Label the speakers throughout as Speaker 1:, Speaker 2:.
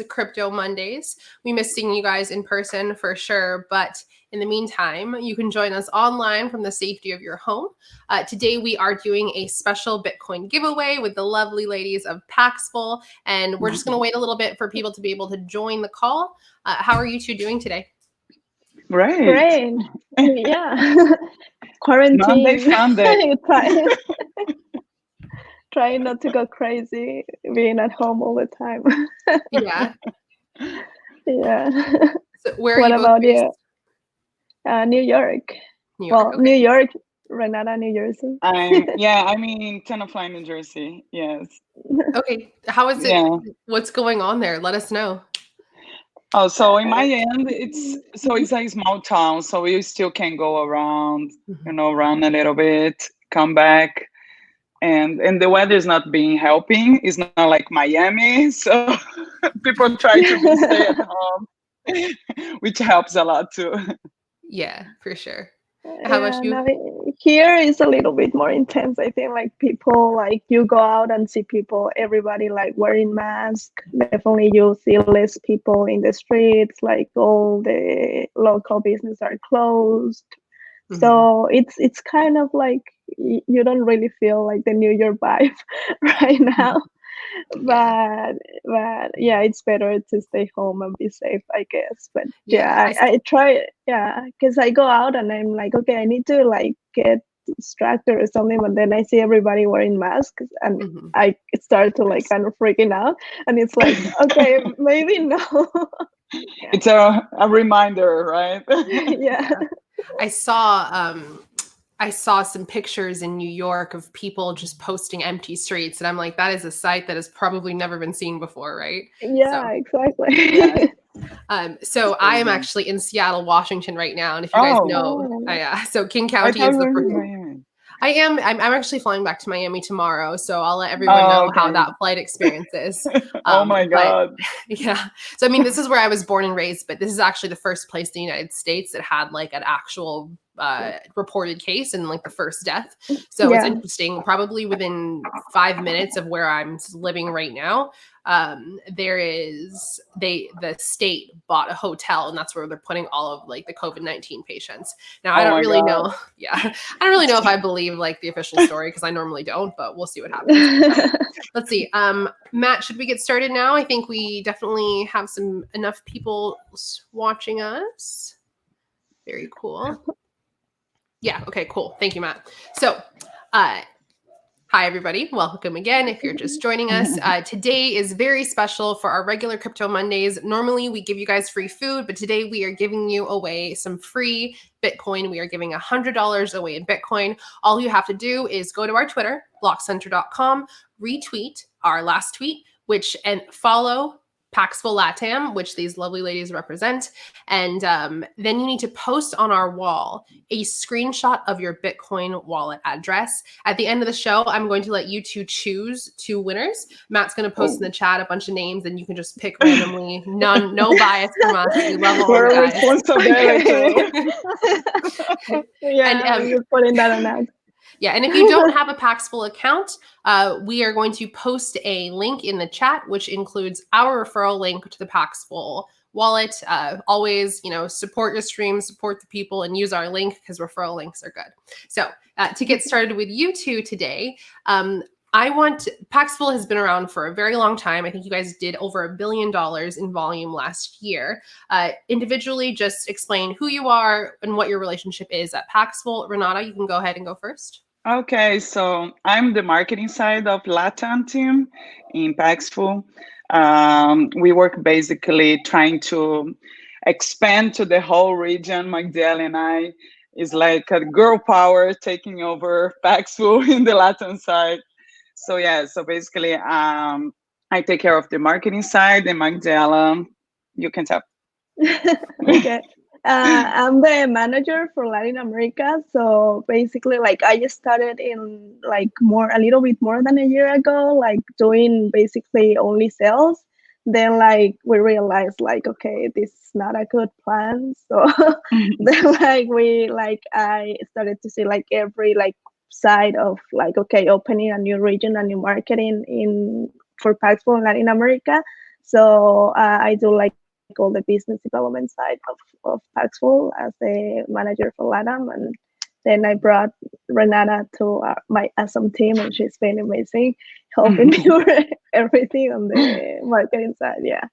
Speaker 1: Crypto Mondays. We miss seeing you guys in person for sure, but in the meantime, you can join us online from the safety of your home. Today, we are doing a special Bitcoin giveaway with the lovely ladies of Paxful, and we're just going to wait a little bit for people to be able to join the call. How are you two doing today?
Speaker 2: Great. Yeah. Quarantine. Trying not to go crazy, being at home all the time.
Speaker 1: Yeah.
Speaker 2: Yeah.
Speaker 1: So where
Speaker 2: what
Speaker 1: are you
Speaker 2: about
Speaker 1: both
Speaker 2: you? New York.
Speaker 1: New York.
Speaker 2: Well, New York, Renata, New Jersey.
Speaker 3: I'm in Tenafly, New Jersey. Yes.
Speaker 1: Okay. How is it? Yeah. What's going on there? Let us know.
Speaker 3: Oh, so in my end, it's a small town, so we still can go around, run a little bit, come back. And the weather is not being helping. It's not like Miami, so people try to stay at home, which helps a lot too.
Speaker 1: Yeah, for sure. How about you?
Speaker 2: No, here is a little bit more intense. I think like people, like you go out and see people, everybody like wearing masks. Definitely you see less people in the streets, like all the local businesses are closed. Mm-hmm. So it's kind of like you don't really feel like the New York vibe right now. But yeah, it's better to stay home and be safe, I guess. But I try, because I go out and I'm like, okay, I need to like get distracted or something, but then I see everybody wearing masks and I start to like kind of freaking out, and it's like, okay, maybe no.
Speaker 3: It's a reminder, right?
Speaker 2: Yeah.
Speaker 1: I saw some pictures in New York of people just posting empty streets, and I'm like, that is a sight that has probably never been seen before, right?
Speaker 2: Yeah, exactly.
Speaker 1: So I am actually in Seattle, Washington right now, and if you guys know, so King County is the I'm actually flying back to Miami tomorrow, so I'll let everyone know how that flight experience is.
Speaker 3: Oh my God.
Speaker 1: Yeah. So I mean, this is where I was born and raised, but this is actually the first place in the United States that had like an actual reported case and like the first death. So it's interesting. Probably within 5 minutes of where I'm living right now, the state bought a hotel, and that's where they're putting all of like the COVID-19 patients. Now I don't really know. Yeah, I don't really know if I believe like the official story because I normally don't, but we'll see what happens. Let's see. Matt, should we get started now? I think we definitely have enough people watching us. Very cool. Yeah. Okay, cool. Thank you, Matt. So, hi, everybody. Welcome again. If you're just joining us, today is very special for our regular Crypto Mondays. Normally, we give you guys free food, but today we are giving you away some free Bitcoin. We are giving $100 away in Bitcoin. All you have to do is go to our Twitter, blockcenter.com, retweet our last tweet, and follow Paxful LatAm, which these lovely ladies represent. And then you need to post on our wall a screenshot of your Bitcoin wallet address. At the end of the show, I'm going to let you two choose 2 winners. Matt's going to post in the chat a bunch of names, and you can just pick randomly. No bias from us. We love all the guys.
Speaker 2: And you're putting that on that.
Speaker 1: Yeah, and if you don't have a Paxful account, we are going to post a link in the chat, which includes our referral link to the Paxful wallet. Always, support your stream, support the people, and use our link because referral links are good. So to get started with you two today, Paxful has been around for a very long time. I think you guys did over $1 billion in volume last year. Individually, just explain who you are and what your relationship is at Paxful. Renata, you can go ahead and go first.
Speaker 3: Okay, so I'm the marketing side of LatAm team in Paxful. We work basically trying to expand to the whole region. Magdiel and I is like a girl power taking over Paxful in the LatAm side. So basically I take care of the marketing side, and Magdiel, you can tell.
Speaker 2: Okay. I'm the manager for Latin America. So basically, like I just started in like a little bit more than a year ago, like doing basically only sales. Then like we realized like, okay, this is not a good plan. So then I started to see like every like side of like, okay, opening a new region, a new marketing for Paxful in Latin America. So I do like all the business development side of Paxful as the manager for LatAm, and then I brought Renata to my awesome team, and she's been amazing, helping me with everything on the marketing side. Yeah.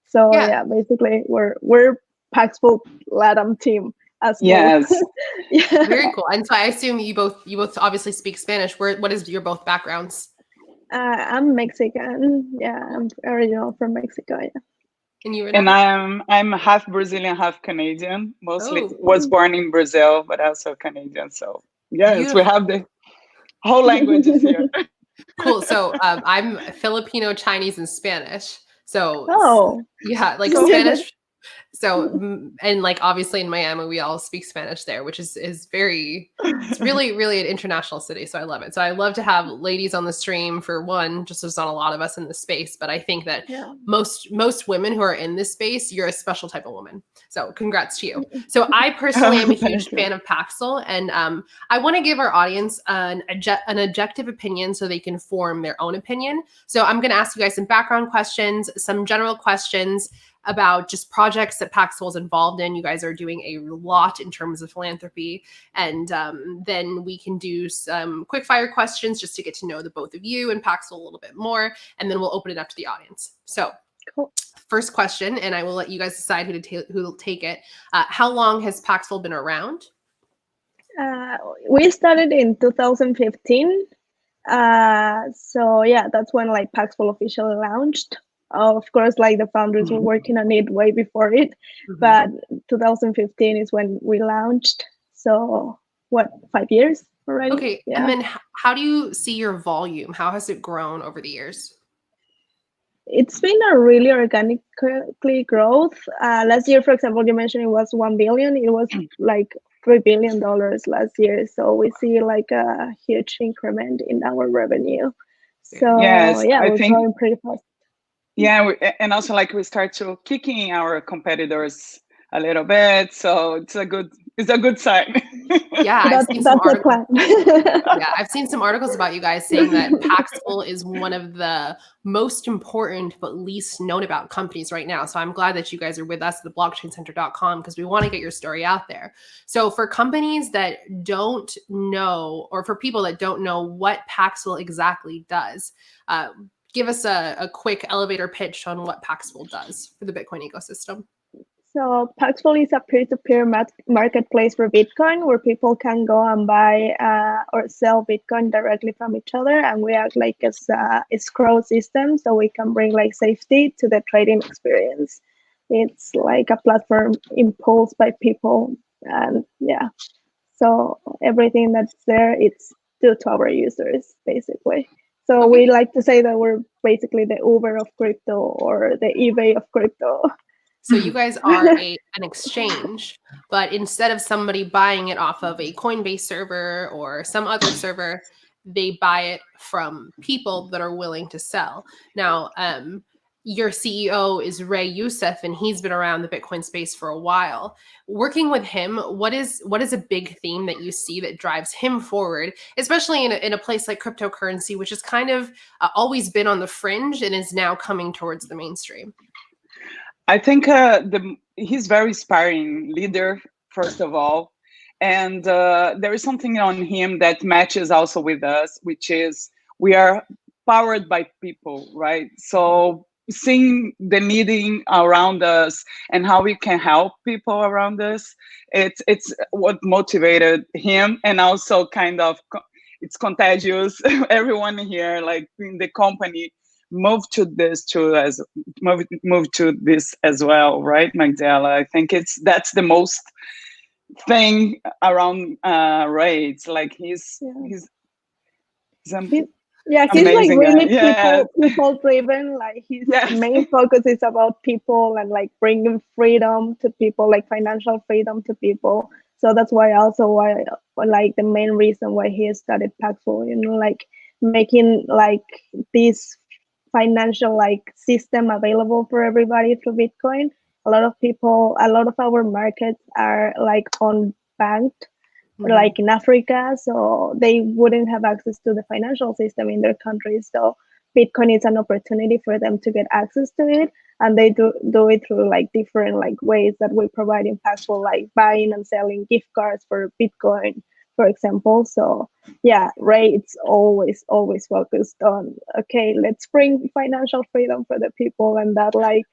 Speaker 2: So yeah, basically we're Paxful LatAm team as well.
Speaker 3: Yes.
Speaker 2: Yeah.
Speaker 1: Very cool. And so I assume you both obviously speak Spanish. What is your both backgrounds?
Speaker 2: I'm Mexican. Yeah, I'm original from Mexico. Yeah.
Speaker 1: And you,
Speaker 3: And
Speaker 1: Renata?
Speaker 3: I'm half Brazilian, half Canadian. Mostly
Speaker 1: Oh.
Speaker 3: was born in Brazil, but also Canadian. So yes, we
Speaker 1: Beautiful.
Speaker 3: have the whole languages here.
Speaker 1: Cool. So I'm Filipino, Chinese, and Spanish. So
Speaker 2: Oh.
Speaker 1: yeah, like
Speaker 3: So-
Speaker 1: Spanish. So and like obviously in Miami we all speak Spanish there, which is very, it's really an international city. So I love it. So I love to have ladies on the stream for one, just there's not a lot of us in the space, but I think that most women who are in this space, you're a special type of woman. So congrats to you. So I personally am a huge fan of Paxul, and I want to give our audience an objective opinion so they can form their own opinion. So I'm going to ask you guys some background questions, some general questions about just projects that Paxful is involved in. You guys are doing a lot in terms of philanthropy. And then we can do some quick fire questions just to get to know the both of you and Paxful a little bit more. And then we'll open it up to the audience. So first question, and I will let you guys decide who will take it. How long has Paxful been around?
Speaker 2: We started in 2015. So yeah, that's when like Paxful officially launched. Of course, like the founders were working on it way before it, but 2015 is when we launched. So what, 5 years already?
Speaker 1: Okay, and then how do you see your volume? How has it grown over the years?
Speaker 2: It's been a really organically growth. Last year, for example, you mentioned it was 1 billion. It was like $3 billion last year. So we see like a huge increment in our revenue. So
Speaker 3: yes,
Speaker 2: yeah,
Speaker 3: I
Speaker 2: we're
Speaker 3: think
Speaker 2: growing pretty fast.
Speaker 3: Yeah, and also like we start to kicking our competitors a little bit, so it's a good sign.
Speaker 1: Yeah, I've seen some
Speaker 2: That's the
Speaker 1: articles.
Speaker 2: plan.
Speaker 1: Yeah, I've seen some articles about you guys saying that Paxful is one of the most important but least known about companies right now. So I'm glad that you guys are with us at the blockchaincenter.com because we want to get your story out there. So for companies that don't know, or for people that don't know what Paxful exactly does, give us a quick elevator pitch on what Paxful does for the Bitcoin ecosystem.
Speaker 2: So Paxful is a peer-to-peer marketplace for Bitcoin where people can go and buy or sell Bitcoin directly from each other, and we act like as a escrow system, so we can bring like safety to the trading experience. It's like a platform imposed by people, and yeah, so everything that's there, it's due to our users basically. So we like to say that we're basically the Uber of crypto or the eBay of crypto.
Speaker 1: So you guys are an exchange, but instead of somebody buying it off of a Coinbase server or some other server, they buy it from people that are willing to sell. Now, your CEO is Ray Youssef, and he's been around the Bitcoin space for a while. Working with him, what is a big theme that you see that drives him forward, especially in a place like cryptocurrency, which has kind of always been on the fringe and is now coming towards the mainstream?
Speaker 3: I think he's very inspiring leader, first of all. And there is something on him that matches also with us, which is we are powered by people, right? So seeing the needing around us and how we can help people around us, it's what motivated him, and also kind of it's contagious. Everyone here, like in the company, move to this as well, right, Magdala? I think that's the most thing around Ray. It's like he's like
Speaker 2: really people driven. Like his main focus is about people and like bringing freedom to people, like financial freedom to people. So that's why like the main reason why he started Paxful, like making like this financial like system available for everybody through Bitcoin. A lot of our markets are like unbanked, like in Africa, so they wouldn't have access to the financial system in their countries. So Bitcoin is an opportunity for them to get access to it, and they do it through like different like ways that we provide in Paxful, like buying and selling gift cards for Bitcoin, for example. So yeah, Ray, it's always focused on, okay, let's bring financial freedom for the people, and that like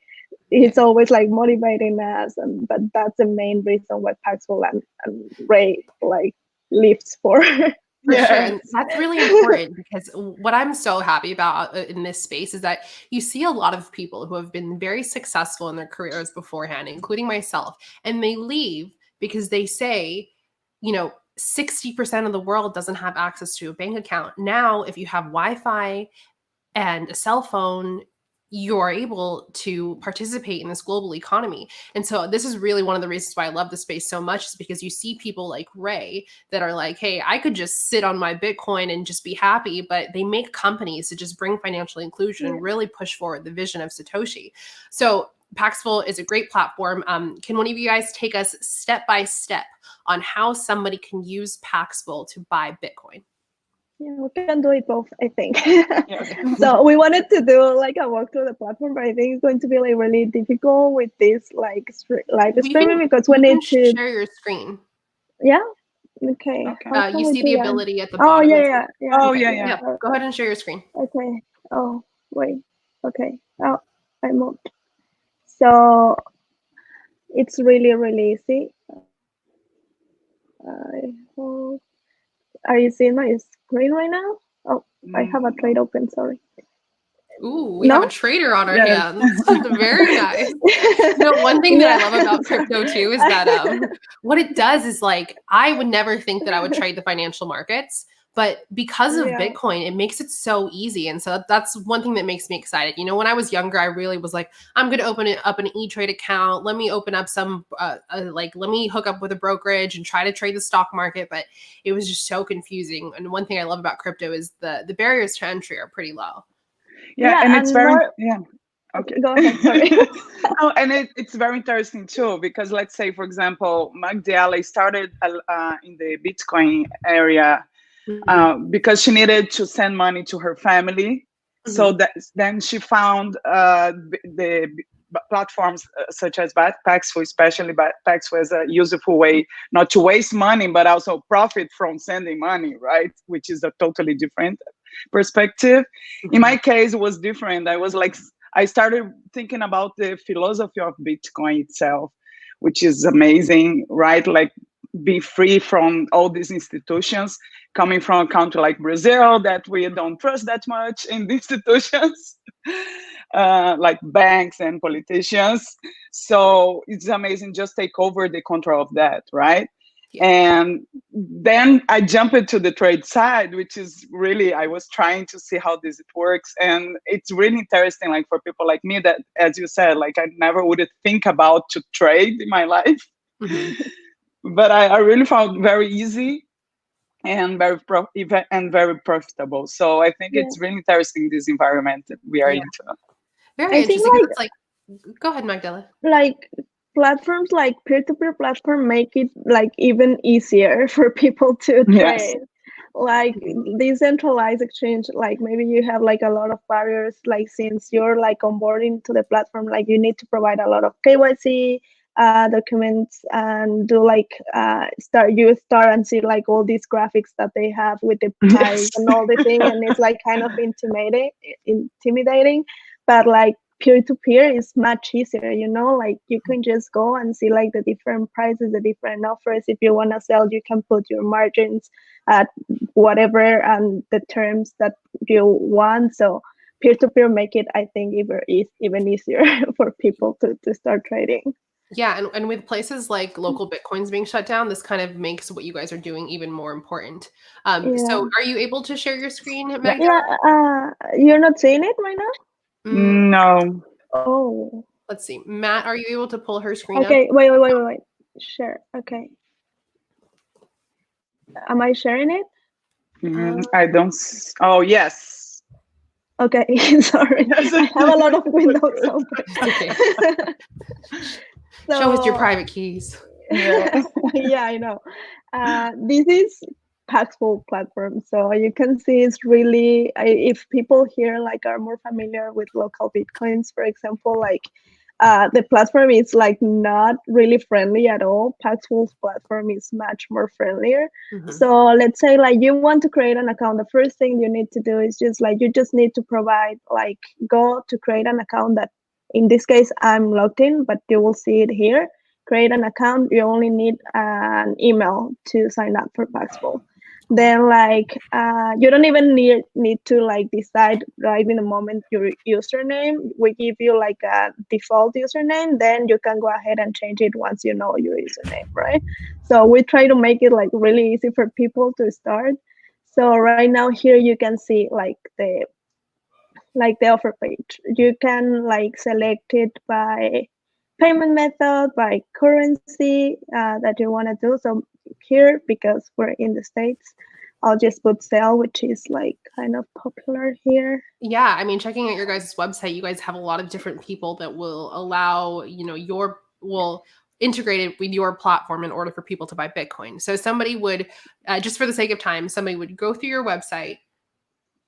Speaker 2: it's always like motivating us, and but that's the main reason why Paxful and Ray like lives for.
Speaker 1: For sure. And that's really important because what I'm so happy about in this space is that you see a lot of people who have been very successful in their careers beforehand, including myself, and they leave because they say, 60% of the world doesn't have access to a bank account. Now, if you have Wi-Fi and a cell phone, you're able to participate in this global economy. And so this is really one of the reasons why I love the space so much, is because you see people like Ray that are like, hey, I could just sit on my Bitcoin and just be happy, but they make companies to just bring financial inclusion and really push forward the vision of Satoshi. So Paxful is a great platform. Can one of you guys take us step by step on how somebody can use Paxful to buy Bitcoin?
Speaker 2: Yeah, we can do it both, I think. So we wanted to do like a walk through the platform, but I think it's going to be like really difficult with this like live streaming because we need to
Speaker 1: share your screen.
Speaker 2: Yeah. Okay.
Speaker 1: You see the ability at the
Speaker 2: bottom.
Speaker 1: Oh
Speaker 2: yeah.
Speaker 1: Yeah. Go ahead and share your screen.
Speaker 2: Okay. Oh wait. Okay. Oh, I moved. So it's really easy. I hope. Are you seeing my screen right now? Oh, I have a trade open, sorry.
Speaker 1: Ooh, we have a trader on our hands. Very nice. One thing that I love about crypto too is that what it does is like, I would never think that I would trade the financial markets, but because of Bitcoin, it makes it so easy. And so that's one thing that makes me excited. When I was younger, I really was like, I'm going to open up an E-Trade account. Let me open up some, let me hook up with a brokerage and try to trade the stock market. But it was just so confusing. And one thing I love about crypto is the barriers to entry are pretty low.
Speaker 3: And it's very
Speaker 2: okay. Go ahead, sorry.
Speaker 3: And it's very interesting too, because let's say, for example, Magdiala started in the Bitcoin area because she needed to send money to her family. So then she found the platforms such as Paxful, especially Paxful, as a useful way not to waste money, but also profit from sending money, right? Which is a totally different perspective. In my case, it was different. I started thinking about the philosophy of Bitcoin itself, which is amazing, right? Like, be free from all these institutions, coming from a country like Brazil that we don't trust that much in the institutions, like banks and politicians. So it's amazing, just take over the control of that, right? And then I jumped into the trade side, which is really, I was trying to see how this works. And it's really interesting, like for people like me that, as you said, like I never would think about to trade in my life. But I really found very easy and very profitable. So I think it's really interesting, this environment that we are into.
Speaker 1: Very interesting. It's like, go ahead, Magdala.
Speaker 2: Like platforms like peer-to-peer platform make it like even easier for people to trade. Like decentralized exchange, like maybe you have like a lot of barriers, like since you're like onboarding to the platform, like you need to provide a lot of KYC documents and do like start and see like all these graphics that they have with the price and all the thing, and it's like kind of intimidating. But like peer-to-peer is much easier, like you can just go and see like the different prices, the different offers. If you want to sell, you can put your margins at whatever and the terms that you want. So peer-to-peer make it, I think, even easier for people to start trading.
Speaker 1: Yeah, and with places like local Bitcoins being shut down, this kind of makes what you guys are doing even more important. So are you able to share your screen, Magda?
Speaker 2: You're not seeing it right now?
Speaker 3: No.
Speaker 2: Oh.
Speaker 1: Let's see. Matt, are you able to pull her screen up?
Speaker 2: Okay, wait. Sure, okay. Am I sharing it?
Speaker 3: I don't. Oh, yes.
Speaker 2: Okay, sorry. I have a lot of windows open.
Speaker 1: Okay. Show us your private keys.
Speaker 2: Yeah, I know. This is Paxful platform. So you can see it's really, if people here like are more familiar with local Bitcoins, for example, like the platform is like not really friendly at all. Paxful's platform is much more friendlier. So let's say like you want to create an account. The first thing you need to do is just like, you just need to provide, like go to create an account that in this case, I'm logged in, but you will see it here. Create an account. You only need an email to sign up for Paxful. Then like you don't even need to like decide right in the moment your username. We give you like a default username, then you can go ahead and change it once you know your username, right? So we try to make it like really easy for people to start. So right now here you can see like the offer page. You can like select it by payment method, by currency that you want to do. So here, because we're in the States, I'll just put sell, which is like kind of popular here.
Speaker 1: Yeah, I mean, checking out your guys' website, you guys have a lot of different people that will allow, will integrate it with your platform in order for people to buy Bitcoin. So somebody would, just for the sake of time, somebody would go through your website,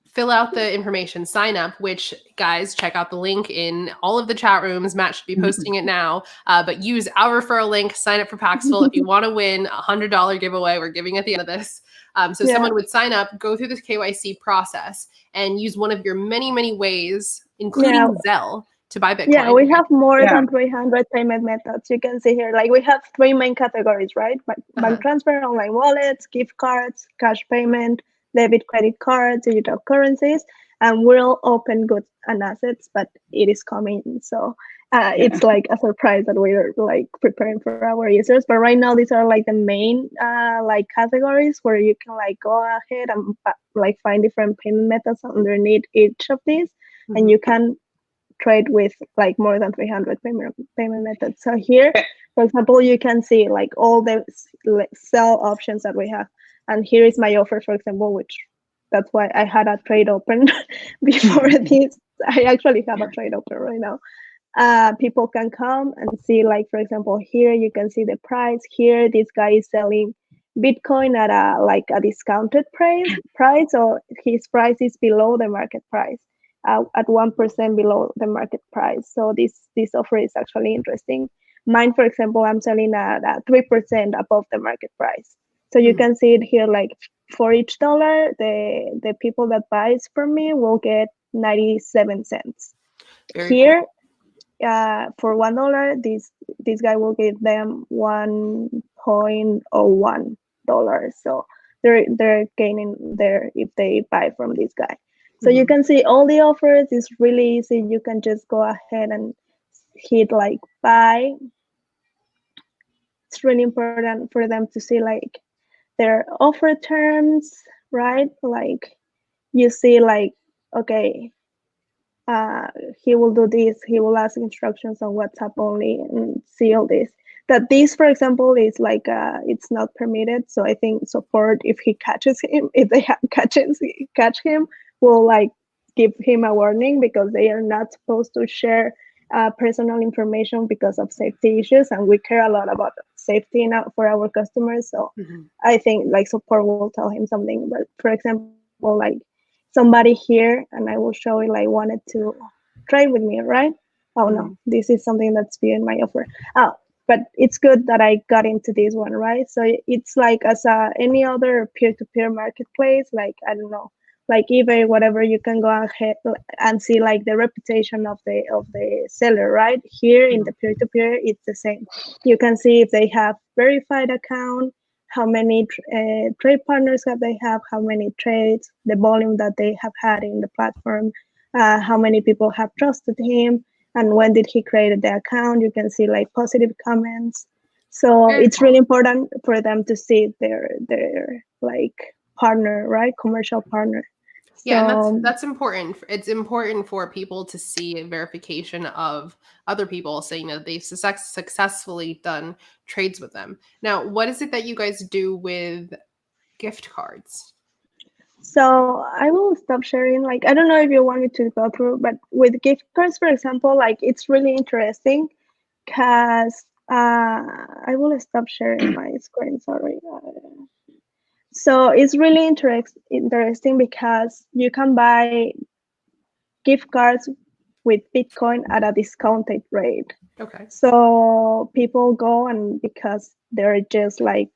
Speaker 1: fill out the information, sign up, which guys, check out the link in all of the chat rooms. Matt should be posting it now, but use our referral link, sign up for Paxful. If you want to win a $100 giveaway, we're giving at the end of this. So someone would sign up, go through this KYC process, and use one of your many, many ways, including Zelle, to buy Bitcoin.
Speaker 2: Yeah, we have more than 300 payment methods. You can see here, like we have 3 main categories, right? Bank transfer, online wallets, gift cards, cash payment, debit, credit cards, digital currencies, and we'll open goods and assets, but it is coming. So it's like a surprise that we're like preparing for our users. But right now, these are like the main like categories where you can like go ahead and like find different payment methods underneath each of these, and you can trade with like more than 300 payment methods. So here, for example, you can see like all the sell options that we have. And here is my offer, for example, which that's why I had a trade open before this. I actually have a trade open right now. People can come and see, like, for example, here you can see the price. Here, this guy is selling Bitcoin at a discounted price, so his price is below the market price. At 1% below the market price. So this offer is actually interesting. Mine, for example, I'm selling at 3% above the market price. So you can see it here, like for each dollar, the people that buys from me will get 97 cents.
Speaker 1: Very
Speaker 2: here, for $1, this guy will give them $1.01. So they're gaining there if they buy from this guy. So you can see all the offers is really easy. You can just go ahead and hit like buy. It's really important for them to see like their offer terms, right? Like you see like, okay, he will do this, he will ask instructions on WhatsApp only and see all this. That this, for example, is like it's not permitted. So I think support, if he catches him, if they catch him, will like give him a warning, because they are not supposed to share personal information because of safety issues, and we care a lot about safety now for our customers. So I think like support will tell him something. But for example, like somebody here, and I will show you, like wanted to trade with me, right? Oh no, this is something that's beyond my offer. But it's good that I got into this one, right? So it's like as any other peer-to-peer marketplace, like I don't know, like eBay, whatever. You can go ahead and see like the reputation of the seller, right? Here in the peer-to-peer, it's the same. You can see if they have verified account, how many trade partners have they have, how many trades, the volume that they have had in the platform, how many people have trusted him, and when did he create the account. You can see like positive comments. So it's really important for them to see their like partner, right? Commercial partner.
Speaker 1: Yeah, and that's important. It's important for people to see a verification of other people saying that they've successfully done trades with them. Now, what is it that you guys do with gift cards?
Speaker 2: So I will stop sharing. Like, I don't know if you want me to go through, but with gift cards, for example, like it's really interesting because I will stop sharing my screen. Sorry. So it's really interesting because you can buy gift cards with Bitcoin at a discounted rate.
Speaker 1: Okay.
Speaker 2: So people go, and because they're just like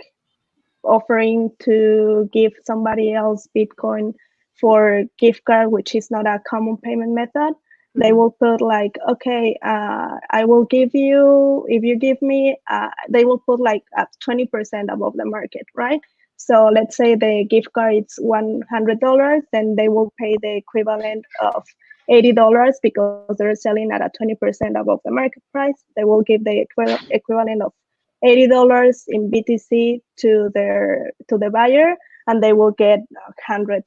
Speaker 2: offering to give somebody else Bitcoin for gift card, which is not a common payment method, they will put like, okay, I will give you, if you give me, they will put like up 20% above the market, right? So let's say the gift card is $100, then they will pay the equivalent of $80 because they're selling at a 20% above the market price. They will give the equivalent of $80 in BTC to the buyer, and they will get $100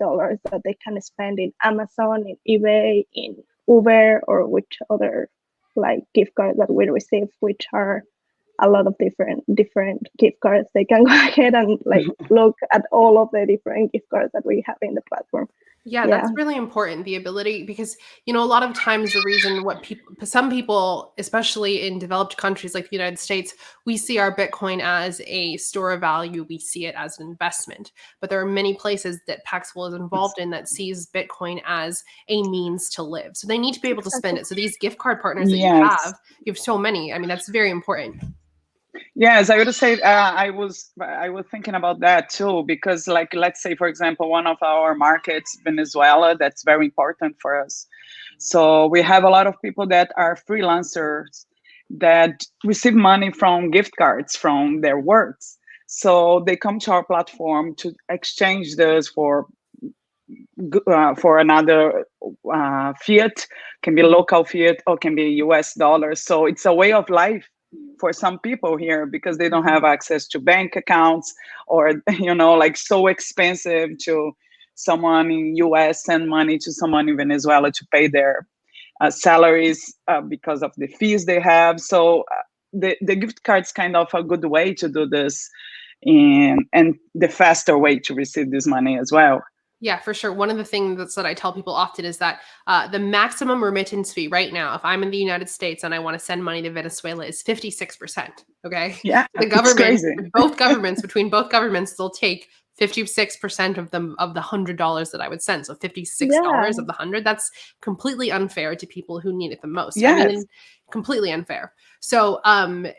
Speaker 2: that they can spend in Amazon, in eBay, in Uber, or which other like gift cards that we receive, which are a lot of different gift cards. They can go ahead and like look at all of the different gift cards that we have in the platform.
Speaker 1: Yeah, that's really important, the ability, because, a lot of times the reason some people, especially in developed countries like the United States, we see our Bitcoin as a store of value. We see it as an investment. But there are many places that Paxful is involved in that sees Bitcoin as a means to live. So they need to be able to spend it. So these gift card partners that you have so many. I mean, that's very important.
Speaker 3: Yes, I would say I was thinking about that too, because like, let's say, for example, one of our markets, Venezuela, that's very important for us. So we have a lot of people that are freelancers that receive money from gift cards from their works. So they come to our platform to exchange those for another fiat, can be local fiat or can be US dollars. So it's a way of life for some people here because they don't have access to bank accounts, or like so expensive to someone in US send money to someone in Venezuela to pay their salaries because of the fees they have. So the gift card's kind of a good way to do this, and the faster way to receive this money as well.
Speaker 1: Yeah, for sure. One of the things that I tell people often is that the maximum remittance fee right now, if I'm in the United States and I want to send money to Venezuela, is 56%. Okay.
Speaker 3: Yeah,
Speaker 1: the government, between both governments, they'll take 56% of the $100 that I would send. So $56 of the 100. That's completely unfair to people who need it the most.
Speaker 3: Yes.
Speaker 1: I mean, completely unfair. So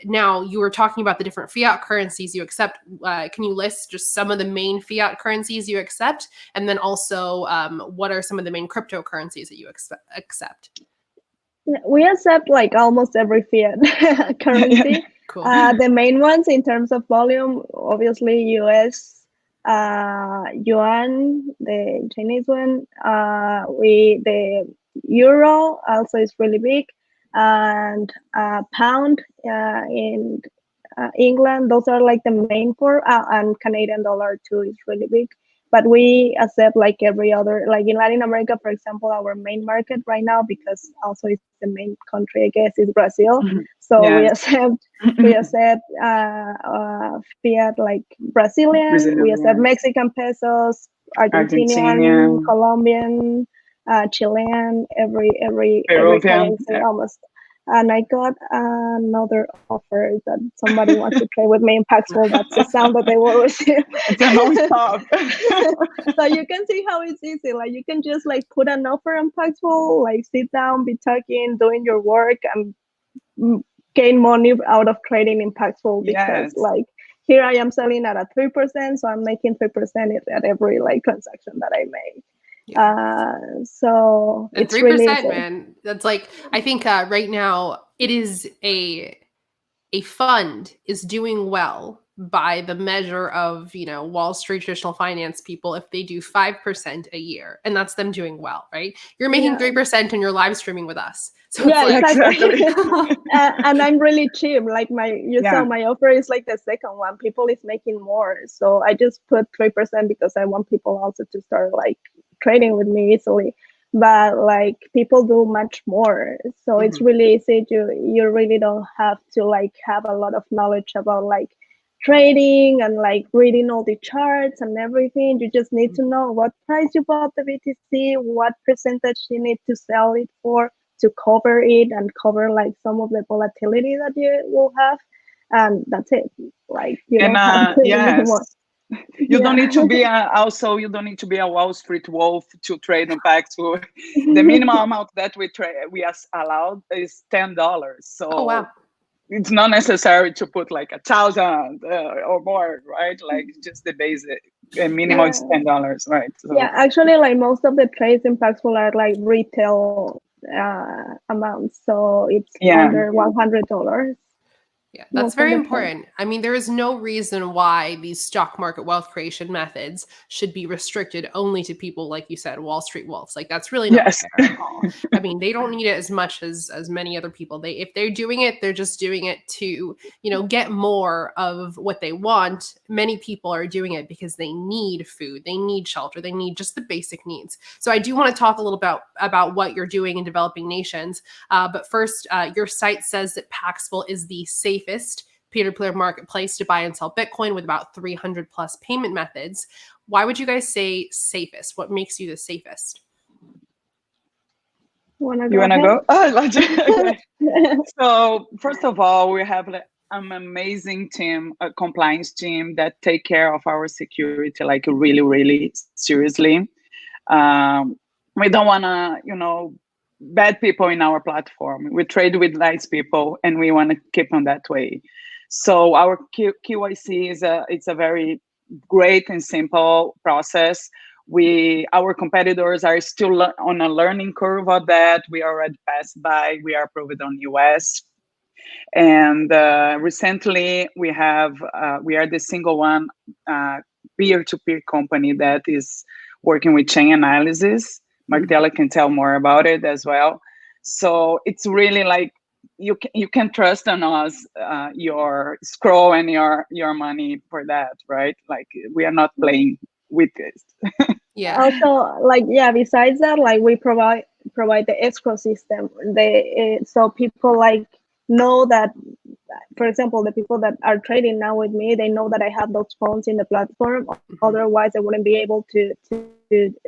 Speaker 1: now you were talking about the different fiat currencies you accept. Can you list just some of the main fiat currencies you accept? And then also, what are some of the main cryptocurrencies that you accept?
Speaker 2: We accept like almost every fiat currency.
Speaker 1: Cool.
Speaker 2: The main ones in terms of volume, obviously US, yuan, the Chinese one, the euro also is really big, and pound in England. Those are like the main four, and Canadian dollar too is really big. But we accept like every other, like in Latin America, for example, our main market right now, because also it's the main country, I guess, is Brazil. So we accept fiat like Brazilian. We accept Mexican pesos, Argentinian, Colombian, Chilean, every currency almost. And I got another offer that somebody wants to trade with me in Paxful. That's the sound that they will receive.
Speaker 3: It's a non-stop.
Speaker 2: So you can see how it's easy. Like you can just like put an offer on Paxful, like sit down, be talking, doing your work, and gain money out of trading in Paxful, because like here I am selling at a 3%, so I'm making 3% at every like transaction that I make. So
Speaker 1: and
Speaker 2: it's
Speaker 1: 3%,
Speaker 2: really easy.
Speaker 1: man. That's like, I think right now it is a fund is doing well by the measure of, Wall Street traditional finance people, if they do 5% a year, and that's them doing well, right? You're making 3% and you're live streaming with us. So
Speaker 2: exactly. And I'm really cheap. Like saw my offer is like the second one. People is making more. So I just put 3% because I want people also to start like trading with me easily. But like people do much more. So it's really easy. You really don't have to like have a lot of knowledge about like trading and like reading all the charts and everything. You just need to know what price you bought the BTC, what percentage you need to sell it for, to cover it and cover like some of the volatility that you will have, and that's it. Like you don't have to do more.
Speaker 3: You don't need to be also you don't need to be a Wall Street wolf to trade on Paxful. The minimum amount that we are allowed is $10. So
Speaker 1: Oh wow.
Speaker 3: it's not necessary to put like 1,000 or more, right? Like just the basic minimum is $10, right? So,
Speaker 2: yeah, actually, like most of the trades in Paxful are like retail amounts, so it's under $100.
Speaker 1: Yeah, that's very important. I mean, there is no reason why these stock market wealth creation methods should be restricted only to people, like you said, Wall Street wolves. Like that's really not fair at all. I mean, they don't need it as much as many other people. If they're doing it, they're just doing it to, get more of what they want. Many people are doing it because they need food, they need shelter, they need just the basic needs. So I do want to talk a little about what you're doing in developing nations. But first, your site says that Paxful is the safest peer-to-peer marketplace to buy and sell Bitcoin with about 300 plus payment methods. Why would you guys say safest? What makes you the safest?
Speaker 3: You want to go? Oh, okay. So first of all, we have an amazing team, a compliance team that take care of our security like really, really seriously. We don't want to, bad people in our platform. We trade with nice people, and we want to keep on that way. So our KYC it's a very great and simple process. Our competitors are still on a learning curve of that. We already passed by. We are approved on US, and recently we are the single one peer-to-peer company that is working with chain analysis. Martella can tell more about it as well. So it's really like you can trust on us, your scroll and your money for that, right? Like we are not playing with this.
Speaker 1: Yeah.
Speaker 2: Also, besides that, like we provide the escrow system. So people know that, for example, the people that are trading now with me, they know that I have those funds in the platform. Otherwise, they wouldn't be able to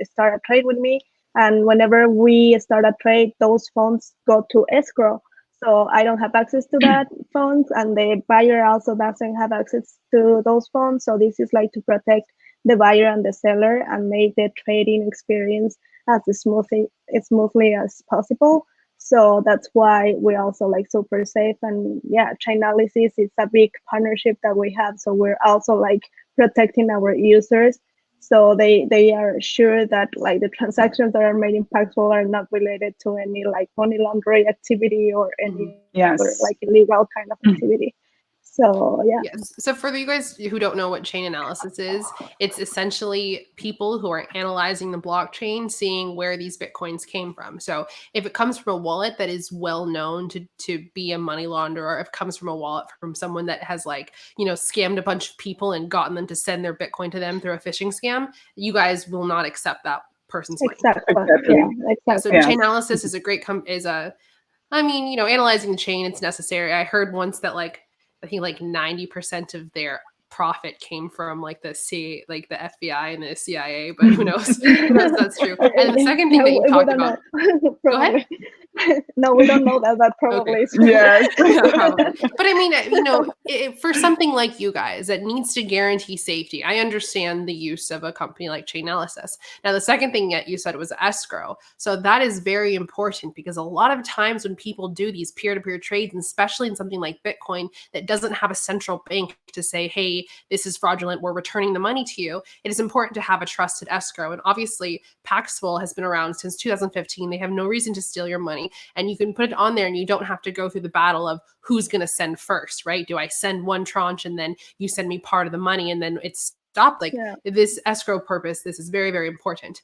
Speaker 2: start a trade with me. And whenever we start a trade, those funds go to escrow. So I don't have access to that funds, and the buyer also doesn't have access to those funds. So this is like to protect the buyer and the seller and make the trading experience as smoothly as possible. So that's why we're also like super safe. And yeah, Chainalysis is a big partnership that we have. So we're also like protecting our users. So they are sure that like the transactions that are made in Paxful are not related to any like money laundering activity or any other like illegal kind of activity. So yeah.
Speaker 1: Yes. So for you guys who don't know what chain analysis is, it's essentially people who are analyzing the blockchain, seeing where these Bitcoins came from. So if it comes from a wallet that is well known to be a money launderer, or if it comes from a wallet from someone that has scammed a bunch of people and gotten them to send their Bitcoin to them through a phishing scam, you guys will not accept that person's money.
Speaker 2: Exactly.
Speaker 1: So chain analysis is a great analyzing the chain, it's necessary. I heard once that I think 90% of their profit came from the FBI and the CIA, but who knows? Who knows if that's true. And the second thing that you talked about. Go ahead.
Speaker 2: No, we don't know that. That probably is
Speaker 3: true. Yes.
Speaker 1: Yeah, probably. But I mean, for something like you guys that needs to guarantee safety, I understand the use of a company like Chainalysis. Now, the second thing that you said was escrow. So that is very important because a lot of times when people do these peer-to-peer trades, and especially in something like Bitcoin that doesn't have a central bank to say, hey, this is fraudulent, we're returning the money to you, it is important to have a trusted escrow. And obviously, Paxful has been around since 2015. They have no reason to steal your money. And you can put it on there and you don't have to go through the battle of who's going to send first, right? Do I send one tranche and then you send me part of the money and then it's stopped? This escrow purpose, this is very, very important.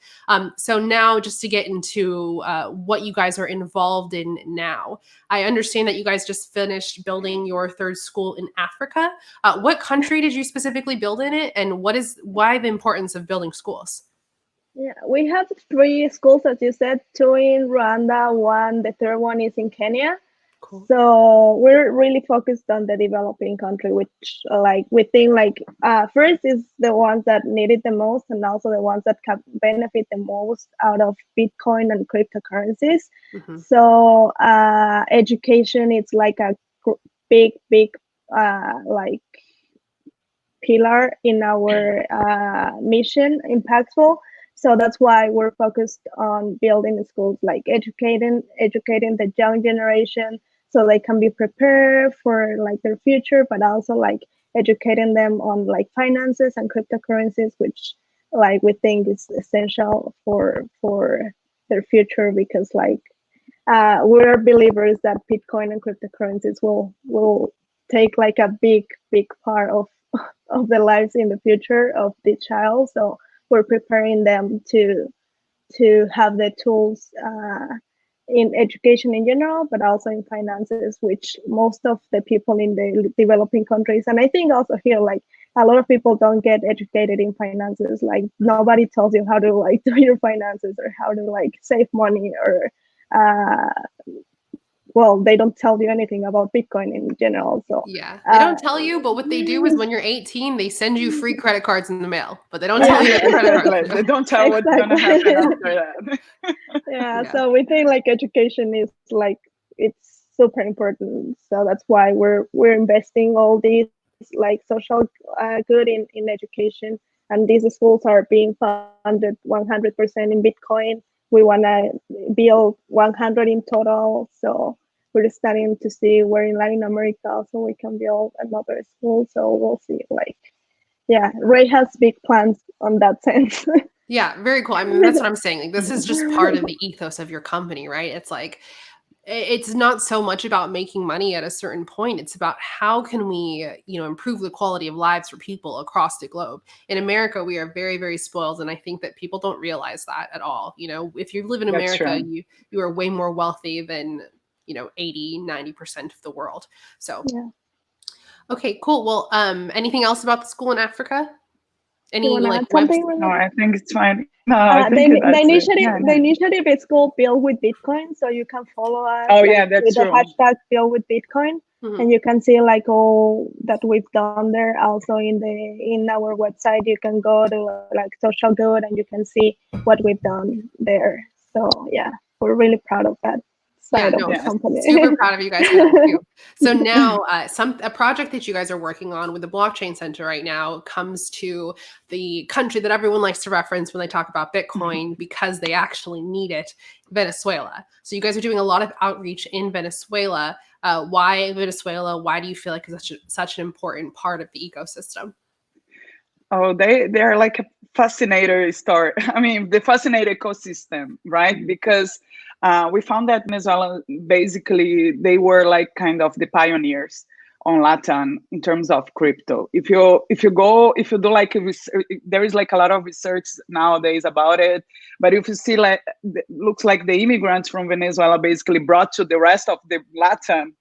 Speaker 1: So now just to get into what you guys are involved in now, I understand that you guys just finished building your third school in Africa. What country did you specifically build in it? And why the importance of building schools?
Speaker 2: Yeah, we have 3 schools, as you said, 2 in Rwanda, the third one is in Kenya. Cool. So we're really focused on the developing country, which we think first is the ones that need it the most, and also the ones that can benefit the most out of Bitcoin and cryptocurrencies. Mm-hmm. So education, it's like a big pillar in our mission in Paxful. So that's why we're focused on building schools, like educating the young generation so they can be prepared for like their future, but also like educating them on like finances and cryptocurrencies, which like we think is essential for their future, because like we're believers that Bitcoin and cryptocurrencies will take like a big part of the lives in the future of the child. So we're preparing them to have the tools in education in general, but also in finances, which most of the people in the developing countries, and I think also here, like a lot of people don't get educated in finances. Like nobody tells you how to like do your finances or how to like save money, or well, they don't tell you anything about Bitcoin in general. So
Speaker 1: yeah, they don't tell you, but what they do is when you're 18, they send you free credit cards in the mail, but they don't tell you what the credit cards
Speaker 3: Exactly. They don't tell what's gonna happen after that.
Speaker 2: Yeah, so we think like education is like it's super important. So that's why we're investing all these like social good in education, and these schools are being funded 100% in Bitcoin. We want to build 100 in total. So we're starting to see where in Latin America also we can build another school. So we'll see. Like, yeah, Ray has big plans on that sense.
Speaker 1: Yeah, very cool. I mean, that's what I'm saying. Like, this is just part of the ethos of your company, right? It's like, it's not so much about making money at a certain point. It's about how can we, improve the quality of lives for people across the globe. In America, we are very, very spoiled. And I think that people don't realize that at all. If you live in
Speaker 3: That's
Speaker 1: America,
Speaker 3: true.
Speaker 1: you are way more wealthy than, 80, 90% of the world. So,
Speaker 2: Yeah.
Speaker 1: okay, cool. Well, anything else about the school in Africa?
Speaker 2: You
Speaker 1: Any
Speaker 2: want to
Speaker 1: like
Speaker 2: add
Speaker 1: webs?
Speaker 2: something,
Speaker 3: No,
Speaker 2: Renata?
Speaker 3: I think it's fine. No, I think
Speaker 2: The
Speaker 3: that's it.
Speaker 2: initiative
Speaker 3: Yeah,
Speaker 2: the
Speaker 3: yeah.
Speaker 2: initiative is called Build with Bitcoin, so you can follow us
Speaker 3: Oh
Speaker 2: like
Speaker 3: yeah, that's
Speaker 2: with the
Speaker 3: true.
Speaker 2: hashtag Build with Bitcoin,
Speaker 1: Mhm.
Speaker 2: and you can see like all that we've done there. Also in our website, you can go to like social good, and you can see what we've done there. So yeah, we're really proud of that
Speaker 1: Yeah,
Speaker 2: side of the
Speaker 1: no,
Speaker 3: Yes.
Speaker 2: company.
Speaker 1: super proud of you guys for that too. So now, a project that you guys are working on with the Blockchain Center right now comes to the country that everyone likes to reference when they talk about Bitcoin because they actually need it, Venezuela. So you guys are doing a lot of outreach in Venezuela. Why Venezuela? Why do you feel like it's such an important part of the ecosystem?
Speaker 3: Oh, they're like a fascinator story. I mean, the fascinator ecosystem, right? Because we found that Venezuela basically they were like kind of the pioneers on LatAm in terms of crypto. If you do like there is like a lot of research nowadays about it. But if you see like looks like the immigrants from Venezuela basically brought to the rest of the LatAm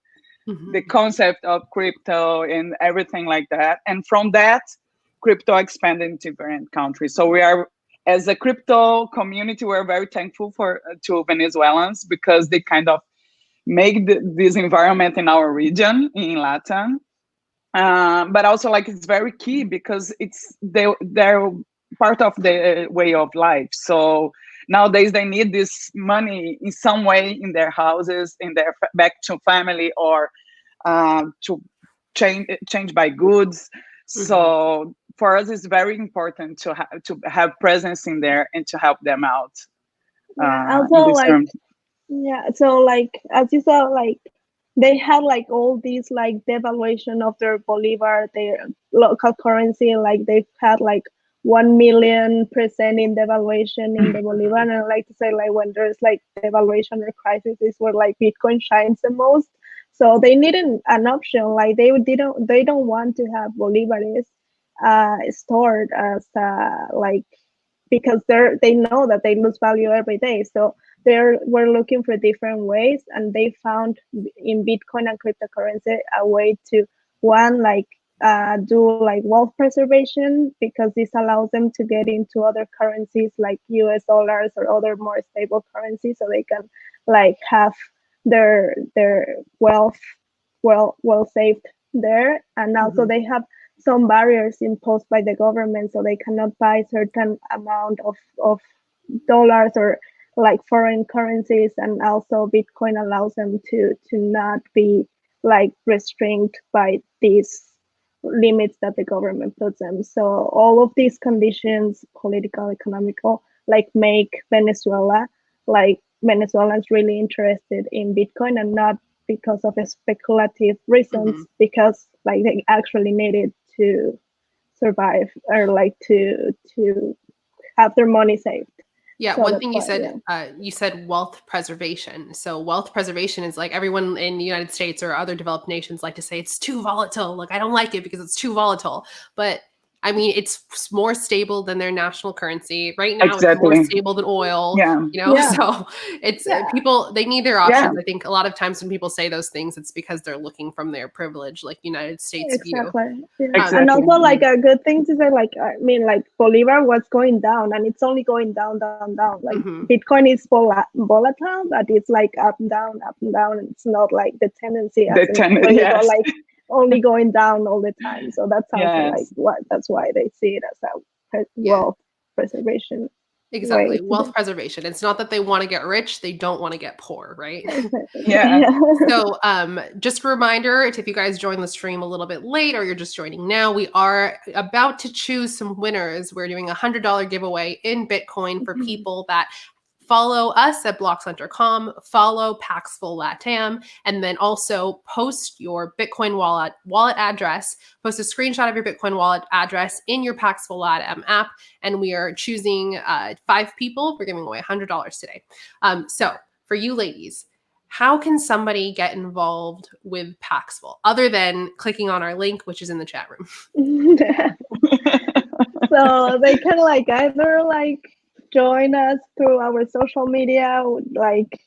Speaker 3: the concept of crypto and everything like that, and from that crypto expanded into different countries. So we are, as a crypto community, we're very thankful for to Venezuelans because they kind of make this environment in our region in Latin. But also, like, it's very key because they're part of the way of life. So nowadays they need this money in some way in their houses, in their back to family, or to change by goods. So for us, it's very important to have presence in there and to help them out
Speaker 2: Yeah,
Speaker 3: in
Speaker 2: also
Speaker 3: this
Speaker 2: like
Speaker 3: term.
Speaker 2: yeah, so like as you saw, like they had like all these like devaluation of their bolivar, their local currency, like they've had like 1,000,000% in devaluation in the bolivar. And I like to say like when there's like devaluation or crisis is where like Bitcoin shines the most. So they needed an option. Like they don't want to have bolivares stored as like because they know that they lose value every day. So we're looking for different ways, and they found in Bitcoin and cryptocurrency a way to one like do like wealth preservation, because this allows them to get into other currencies like US dollars or other more stable currencies, so they can like have their wealth well saved there. And also they have some barriers imposed by the government, so they cannot buy certain amount of dollars or like foreign currencies. And also Bitcoin allows them to not be like restrained by these limits that the government puts them. So all of these conditions, political, economical, like make Venezuelans really interested in Bitcoin, and not because of a speculative reasons, because like they actually need it to survive, or like to have their money saved.
Speaker 1: Yeah,
Speaker 2: So
Speaker 1: one
Speaker 2: that's
Speaker 1: thing
Speaker 2: why,
Speaker 1: you said wealth preservation. So wealth preservation is like everyone in the United States or other developed nations like to say it's too volatile. Like I don't like it because it's too volatile. But I mean, it's more stable than their national currency. Right now, it's more
Speaker 3: Exactly.
Speaker 1: stable than oil,
Speaker 3: Yeah.
Speaker 1: you know?
Speaker 2: Yeah.
Speaker 1: So it's
Speaker 2: Yeah.
Speaker 1: people, they need their
Speaker 3: Yeah.
Speaker 1: options. I think a lot of times when people say those things, it's because they're looking from their privilege, like United States view.
Speaker 2: Exactly. Yeah.
Speaker 3: Exactly.
Speaker 2: And also like a good thing to say, like, I mean, like Bolivar was going down, and it's only going down, down, down. Like Bitcoin is volatile, but it's like up and down, up and down. And it's not like the tendency as when we go like only going down all the time. So that's also like that's why they see it as a wealth preservation.
Speaker 1: Exactly.
Speaker 2: Way.
Speaker 1: Wealth preservation. It's not that they want to get rich, they don't want to get poor, right?
Speaker 3: Yeah.
Speaker 1: So just a reminder, if you guys join the stream a little bit late or you're just joining now, we are about to choose some winners. We're doing a $100 giveaway in Bitcoin for people that follow us at blockcenter.com, follow Paxful LatAm, and then also post your Bitcoin wallet address, post a screenshot of your Bitcoin wallet address in your Paxful LatAm app, and we are choosing 5 people. We're giving away $100 today. So for you ladies, how can somebody get involved with Paxful other than clicking on our link, which is in the chat room?
Speaker 2: So they can like either like join us through our social media, like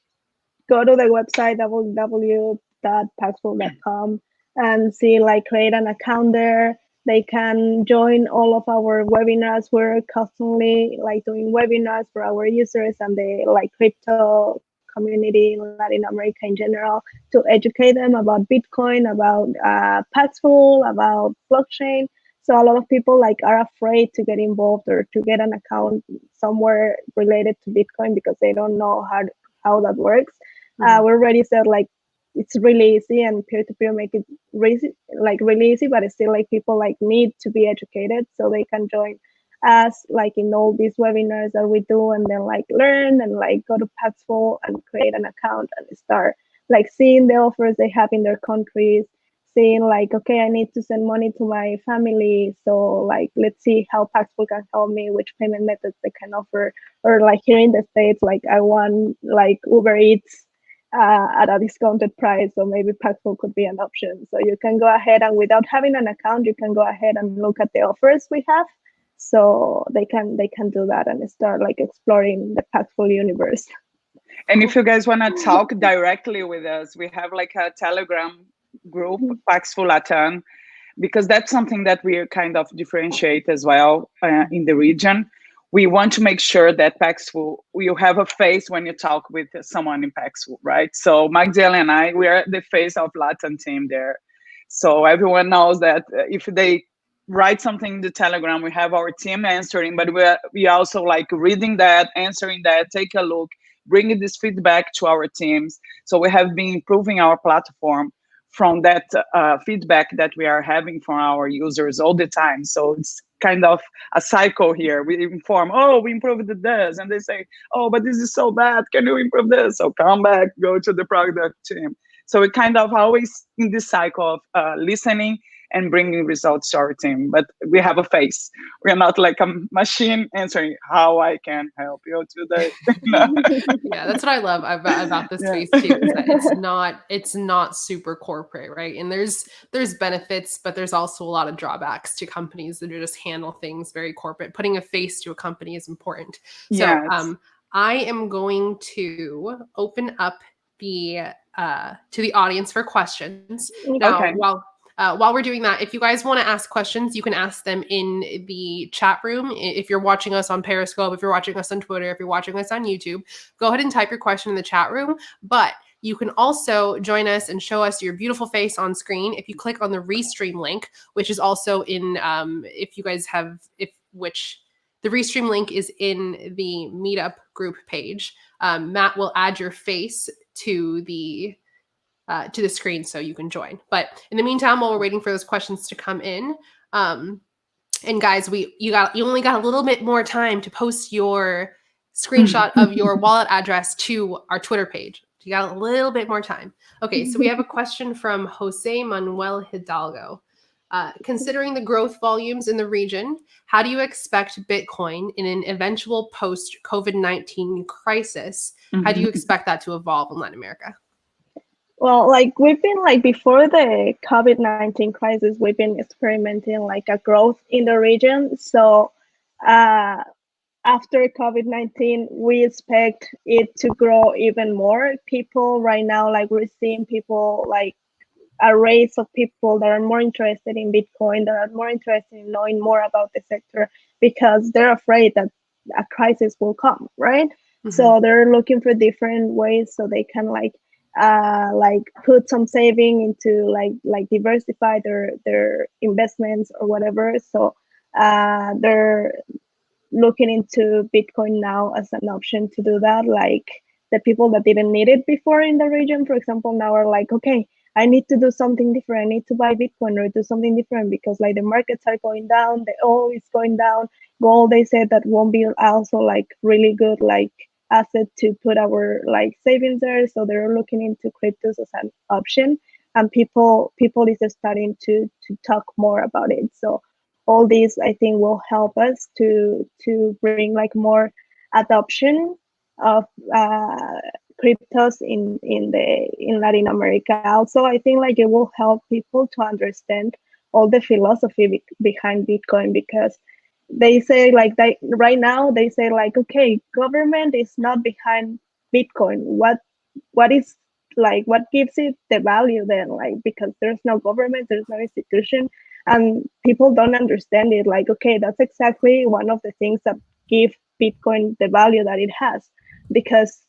Speaker 2: go to the website www.paxful.com and see like create an account there. They can join all of our webinars. We're constantly like doing webinars for our users and the like crypto community in Latin America in general, to educate them about Bitcoin, about Paxful, about blockchain. So a lot of people like are afraid to get involved or to get an account somewhere related to Bitcoin because they don't know how that works. We already said like it's really easy, and peer-to-peer make it really easy, but it's still like people like need to be educated, so they can join us like in all these webinars that we do, and then like learn and like go to Paxful and create an account and start like seeing the offers they have in their countries, saying like, okay, I need to send money to my family, so like let's see how Paxful can help me, which payment methods they can offer. Or like here in the States, like I want like Uber Eats at a discounted price, so maybe Paxful could be an option. So you can go ahead, and without having an account, you can go ahead and look at the offers we have. So they can do that and start like exploring the Paxful universe.
Speaker 3: And if you guys want to talk directly with us, we have like a Telegram group, Paxful LatAm, because that's something that we kind of differentiate as well in the region. We want to make sure that Paxful, you have a face when you talk with someone in Paxful, right? So Magdalena and I, we are the face of Latin team there. So everyone knows that if they write something in the Telegram, we have our team answering, but we also like reading that, answering that, take a look, bringing this feedback to our teams. So we have been improving our platform from that feedback that we are having from our users all the time. So it's kind of a cycle here. We inform, oh, we improved this. And they say, oh, but this is so bad. Can you improve this? So come back, go to the product team. So we kind of always in this cycle of listening and bringing results to our team. But we have a face. We're not like a machine answering how I can help you today.
Speaker 1: Yeah, that's what I love about this space too, is that it's not super corporate, right? And there's benefits, but there's also a lot of drawbacks to companies that just handle things very corporate. Putting a face to a company is important. So I am going to open up the to the audience for questions. Now, while we're doing that, if you guys want to ask questions, you can ask them in the chat room. If you're watching us on Periscope, if you're watching us on Twitter, if you're watching us on YouTube, go ahead and type your question in the chat room. But you can also join us and show us your beautiful face on screen if you click on the Restream link, which is also in, if you guys have, the Restream link is in the Meetup group page. Matt will add your face to the to the screen so you can join. But in the meantime, while we're waiting for those questions to come in, and guys, you only got a little bit more time to post your screenshot of your wallet address to our Twitter page. You got a little bit more time. Okay, so we have a question from Jose Manuel Hidalgo. Considering the growth volumes in the region, how do you expect Bitcoin in an eventual post-COVID-19 crisis? How do you expect that to evolve in Latin America?
Speaker 2: Well, like we've been like before the COVID-19 crisis, we've been experimenting like a growth in the region. So after COVID-19, we expect it to grow even more. People right now, like we're seeing people like a race of people that are more interested in Bitcoin, that are more interested in knowing more about the sector because they're afraid that a crisis will come, right? Mm-hmm. So they're looking for different ways so they can like put some saving into like diversify their investments or whatever. So they're looking into Bitcoin now as an option to do that. Like the people that didn't need it before in the region, for example, now are like, okay, I need to do something different. I need to buy Bitcoin or do something different because like the markets are going down, the oil is going down. Gold, they said that won't be also like really good like asset to put our like savings there. So they're looking into cryptos as an option, and people is just starting to talk more about it. So all these I think will help us to bring like more adoption of cryptos in Latin America. Also, I think like it will help people to understand all the philosophy behind Bitcoin, because they say like that right now they say like, okay, government is not behind Bitcoin. What is like what gives it the value then? Like because there's no government, there's no institution, and people don't understand it. Like, okay, that's exactly one of the things that give Bitcoin the value that it has, because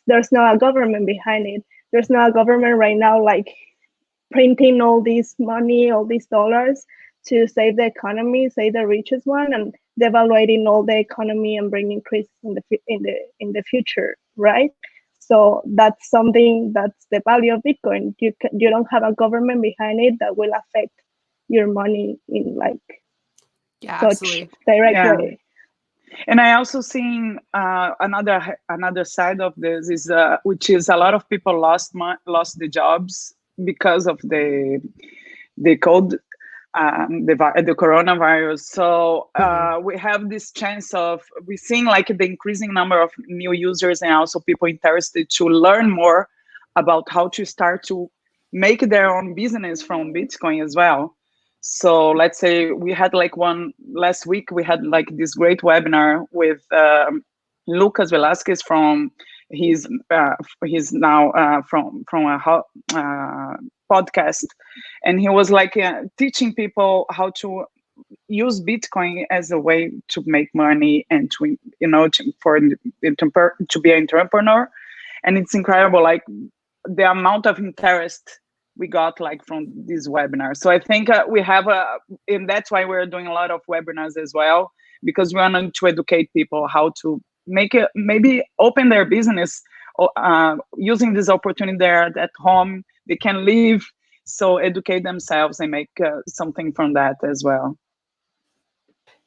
Speaker 2: there's no government behind it. There's no government right now like printing all this money, all these dollars to save the economy, save the richest one, and devaluating all the economy and bringing increases in the future, right? So that's something that's the value of Bitcoin. You don't have a government behind it that will affect your money in like such direct way.
Speaker 3: And I also seen another side of this is which is a lot of people lost the jobs because of the code, the coronavirus. So we have this chance of we're seeing like the increasing number of new users and also people interested to learn more about how to start to make their own business from Bitcoin as well. So let's say we had like one last week, we had like this great webinar with Lucas Velasquez from he's now from a podcast, and he was like teaching people how to use Bitcoin as a way to make money and to to be an entrepreneur. And it's incredible, like the amount of interest we got like from this webinar. So I think we have and that's why we're doing a lot of webinars as well, because we want to educate people how to make it, maybe open their business using this opportunity there at home. They can live, so educate themselves and make something from that as well.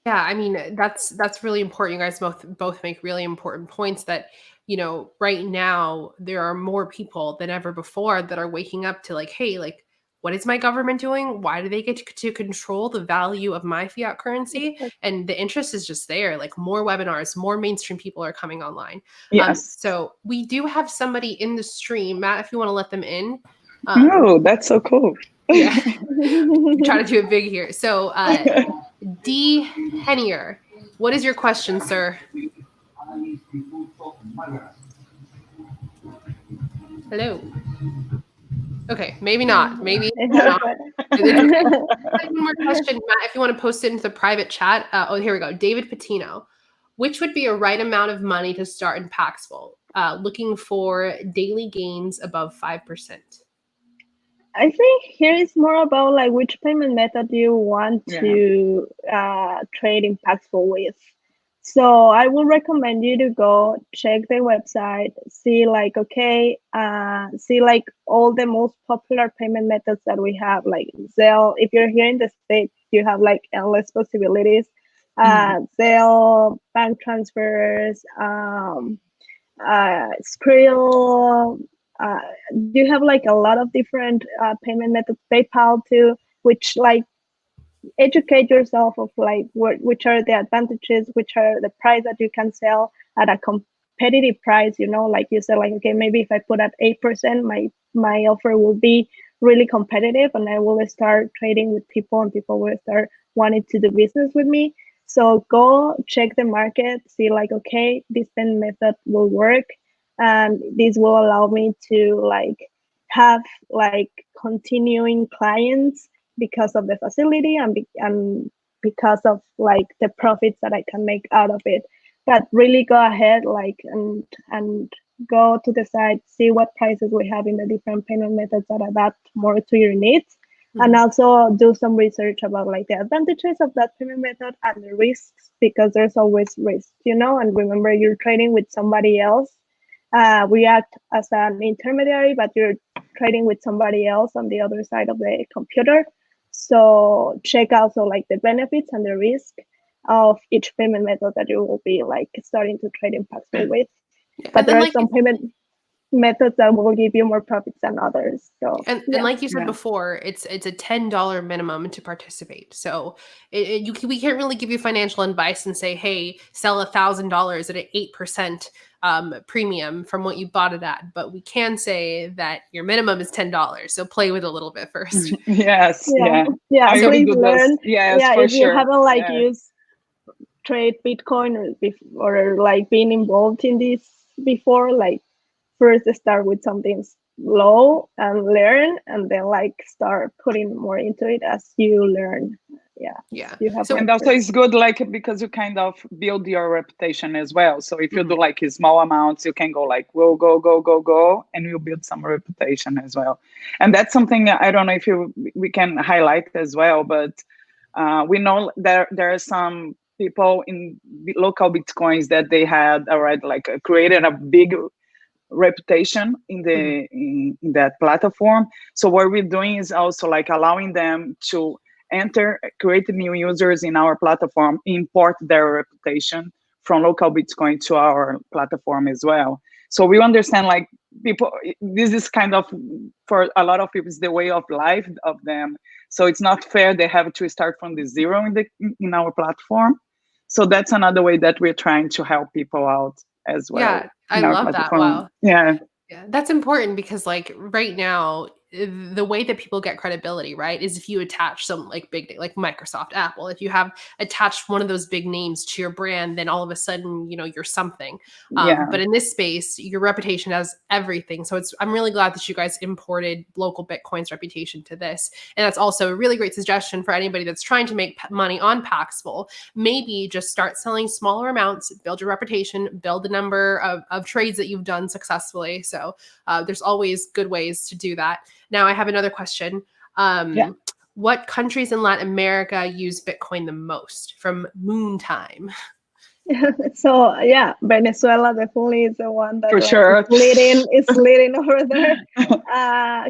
Speaker 1: Yeah, I mean, that's really important. You guys both make really important points that, right now there are more people than ever before that are waking up to like, hey, like, what is my government doing? Why do they get to control the value of my fiat currency? And the interest is just there. Like more webinars, more mainstream people are coming online.
Speaker 3: Yes.
Speaker 1: So we do have somebody in the stream. Matt, if you want to let them in.
Speaker 3: Oh, that's so cool.
Speaker 1: Yeah. Try to do it big here. So D. Hennier, what is your question, sir? Hello. Okay, maybe not. Maybe not. Okay. One more question, Matt, if you want to post it into the private chat. Here we go. David Patino. Which would be a right amount of money to start in Paxful? Looking for daily gains above 5%.
Speaker 2: I think here is more about like which payment method you want to trade in Paxful with. So I will recommend you to go check the website, see like, okay, see like all the most popular payment methods that we have, like Zelle. If you're here in the States, you have like endless possibilities. Zelle, bank transfers, Skrill. You have like a lot of different payment methods, PayPal too, which like educate yourself of like which are the advantages, which are the price that you can sell at a competitive price. Like you said, like, okay, maybe if I put at 8%, my offer will be really competitive, and I will start trading with people, and people will start wanting to do business with me. So go check the market, see like, okay, this payment method will work, and this will allow me to like have like continuing clients because of the facility and because of like the profits that I can make out of it. But really go ahead like and go to the site, see what prices we have in the different payment methods that adapt more to your needs. And also do some research about like the advantages of that payment method and the risks, because there's always risks, and remember, you're trading with somebody else. We act as an intermediary, but you're trading with somebody else on the other side of the computer. So check also like the benefits and the risk of each payment method that you will be like starting to trade in Paxful with.
Speaker 1: Yeah.
Speaker 2: But there are some payment methods that will give you more profits than others. So
Speaker 1: and like you said before, it's a $10 minimum to participate. So we can't really give you financial advice and say, hey, sell $1,000 at an 8% premium from what you bought it at. But we can say that your minimum is $10. So play with it a little bit first.
Speaker 3: Yes.
Speaker 2: Yeah. Please learn. If you haven't like used trade Bitcoin or like been involved in this before, like first start with something low and learn, and then like start putting more into it as you learn.
Speaker 3: And also it's good like because you kind of build your reputation as well. So if you do like small amounts, you can go like go, and you build some reputation as well. And that's something I don't know if we can highlight as well, but we know there are some people in local Bitcoins that they had already like created a big reputation in the in that platform. So what we're doing is also like allowing them to create new users in our platform, import their reputation from local Bitcoin to our platform as well. So we understand like people, this is kind of, for a lot of people, it's the way of life of them. So it's not fair they have to start from the zero in our platform. So that's another way that we're trying to help people out as well.
Speaker 1: Yeah, I love that. Wow.
Speaker 3: Yeah,
Speaker 1: that's important because like right now, the way that people get credibility, right, is if you attach some like big, like Microsoft, Apple. If you have attached one of those big names to your brand, then all of a sudden, you're something. But in this space, your reputation has everything. So I'm really glad that you guys imported local Bitcoin's reputation to this. And that's also a really great suggestion for anybody that's trying to make money on Paxful. Maybe just start selling smaller amounts, build your reputation, build the number of trades that you've done successfully. So there's always good ways to do that. Now I have another question. What countries in Latin America use Bitcoin the most from Moon Time?
Speaker 2: So Venezuela definitely is the one that
Speaker 3: for sure
Speaker 2: is leading over there.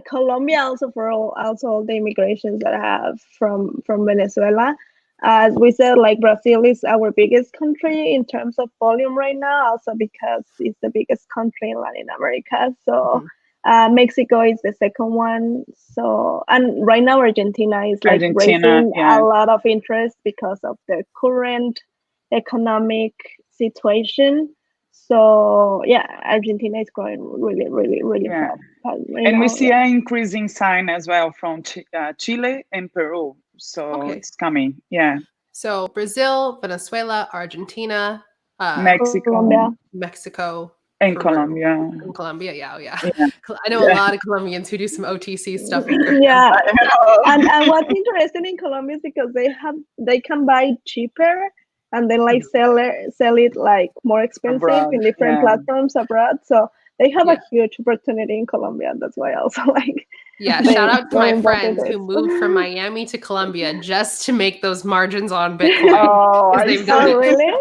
Speaker 2: Colombia also, for all the immigrations that I have from Venezuela. As we said, like Brazil is our biggest country in terms of volume right now, also because it's the biggest country in Latin America. So Mexico is the second one. So, and right now Argentina is like raising a lot of interest because of the current economic situation. So Argentina is growing really fast.
Speaker 3: And we see an increasing sign as well from Chile and Peru. So it's coming.
Speaker 1: So Brazil, Venezuela, Argentina, Mexico,
Speaker 3: and
Speaker 1: Peru,
Speaker 3: Colombia.
Speaker 1: And Colombia, I know a lot of Colombians who do some OTC stuff.
Speaker 2: And what's interesting in Colombia is because they can buy cheaper and then like sell it like more expensive abroad, in different platforms abroad. So they have a huge opportunity in Colombia. That's why I also like
Speaker 1: Yeah,
Speaker 2: They
Speaker 1: shout out to my
Speaker 2: imported
Speaker 1: friends who
Speaker 2: it.
Speaker 1: moved from Miami to Colombia just to make those margins on Bitcoin.
Speaker 3: Oh, I
Speaker 1: They've done
Speaker 3: see.
Speaker 1: it.
Speaker 2: really?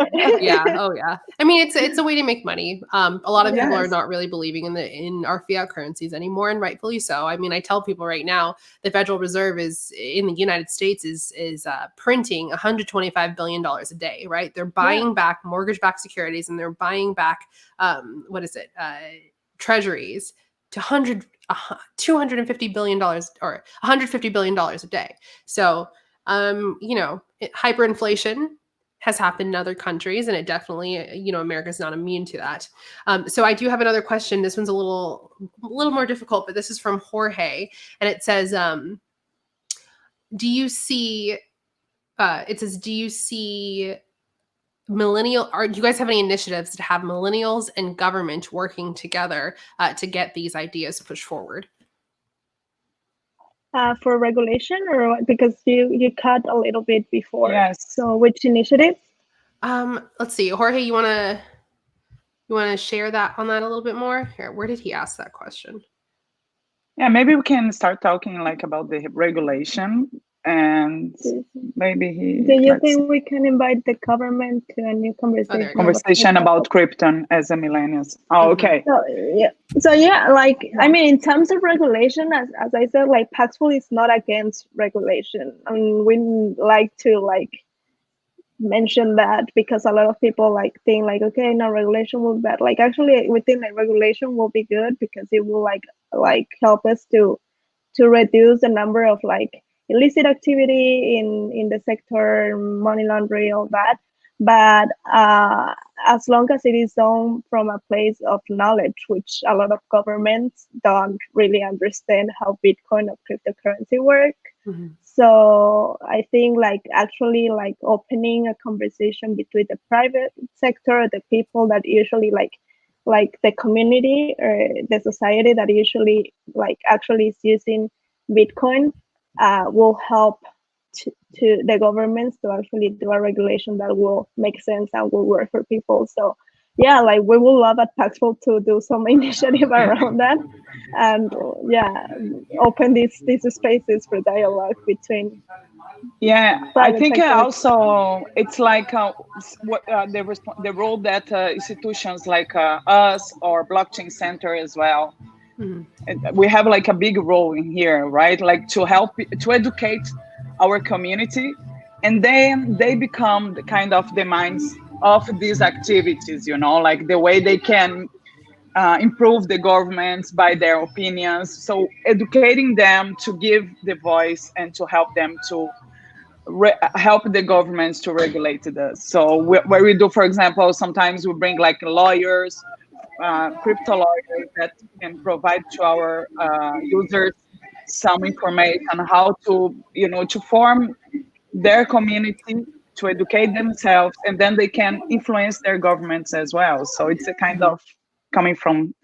Speaker 1: Yeah. Oh, yeah. I mean, it's a way to make money. A lot of people are
Speaker 3: Yes.
Speaker 1: not really believing in our fiat currencies anymore, and rightfully so. I mean, I tell people right now, the Federal Reserve is in the United States is printing $125 billion a day. Right? They're buying back mortgage-backed securities, and they're buying back treasuries to $250 billion or $150 billion a day. So, hyperinflation has happened in other countries, and it definitely, America's not immune to that. So I do have another question. This one's a little more difficult, but this is from Jorge, and it says, do you see do you guys have any initiatives to have millennials and government working together to get these ideas pushed forward?
Speaker 2: For regulation or what? Because you cut a little bit before.
Speaker 3: Yes.
Speaker 2: So which initiatives?
Speaker 1: Let's see. Jorge, you want to share that on that a little bit more? Here, where did he ask that question?
Speaker 3: Yeah, maybe we can start talking like about the regulation, and maybe
Speaker 2: Do you think we can invite the government to a new conversation
Speaker 3: about crypto as a millennials? Oh, okay.
Speaker 2: So like I mean, in terms of regulation, as I said, like Paxful is not against regulation. I mean, we like to like mention that because a lot of people like think like, okay, no, regulation will be bad. Like actually we think like regulation will be good because it will like help us to reduce the number of like illicit activity in the sector, money laundering, all that. But as long as it is done from a place of knowledge, which a lot of governments don't really understand how Bitcoin or cryptocurrency work.
Speaker 1: Mm-hmm.
Speaker 2: So I think like actually like opening a conversation between the private sector, the people that usually like the community or the society that usually like actually is using Bitcoin will help to the governments to actually do a regulation that will make sense and will work for people. So yeah, like we would love at Paxful to do some initiative around that and open these spaces for dialogue between
Speaker 3: I think also it's like the role that institutions like us or blockchain center as well, we have like a big role in here, right? Like to help to educate our community, and then they become the kind of the minds of these activities, like the way they can improve the governments by their opinions. So educating them to give the voice and to help them to help the governments to regulate this. So where we do, for example, sometimes we bring like lawyers, crypto lawyers that can provide to our users some information on how to, to form their community, to educate themselves, and then they can influence their governments as well. So it's a kind of coming from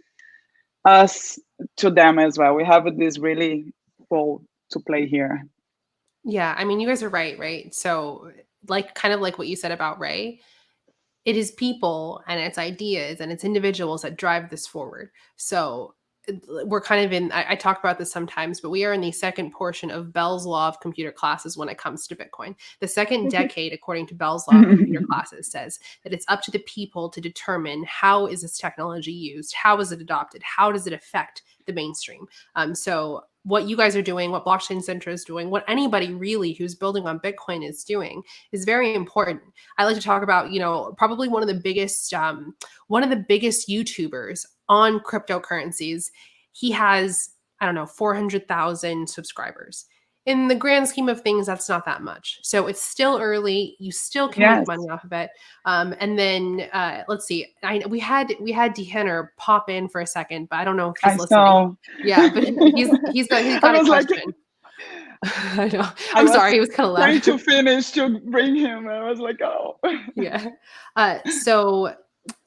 Speaker 3: us to them as well. We have this really role to play here.
Speaker 1: Yeah, I mean, you guys are right? So, like, kind of like what you said about Ray, it is people and it's ideas and it's individuals that drive this forward. So, we're kind of in, I talk about this sometimes, but we are in the second portion of Bell's Law of Computer classes when it comes to Bitcoin. The second decade, according to Bell's Law of Computer classes, says that it's up to the people to determine how is this technology used, how is it adopted, how does it affect the mainstream. So what you guys are doing, what Blockchain Center is doing, what anybody really who's building on Bitcoin is doing is very important. I like to talk about, probably one of the biggest YouTubers on cryptocurrencies. He has, 400,000 subscribers. In the grand scheme of things, that's not that much. So it's still early. You still can make money off of it. And then let's see. We had Dehenner pop in for a second, but I don't know if he's listening.
Speaker 3: Saw.
Speaker 1: Yeah, but he's got a question. I know. I'm sorry. It was kind of loud.
Speaker 3: Trying to finish to bring him. I was like, oh.
Speaker 1: Yeah. So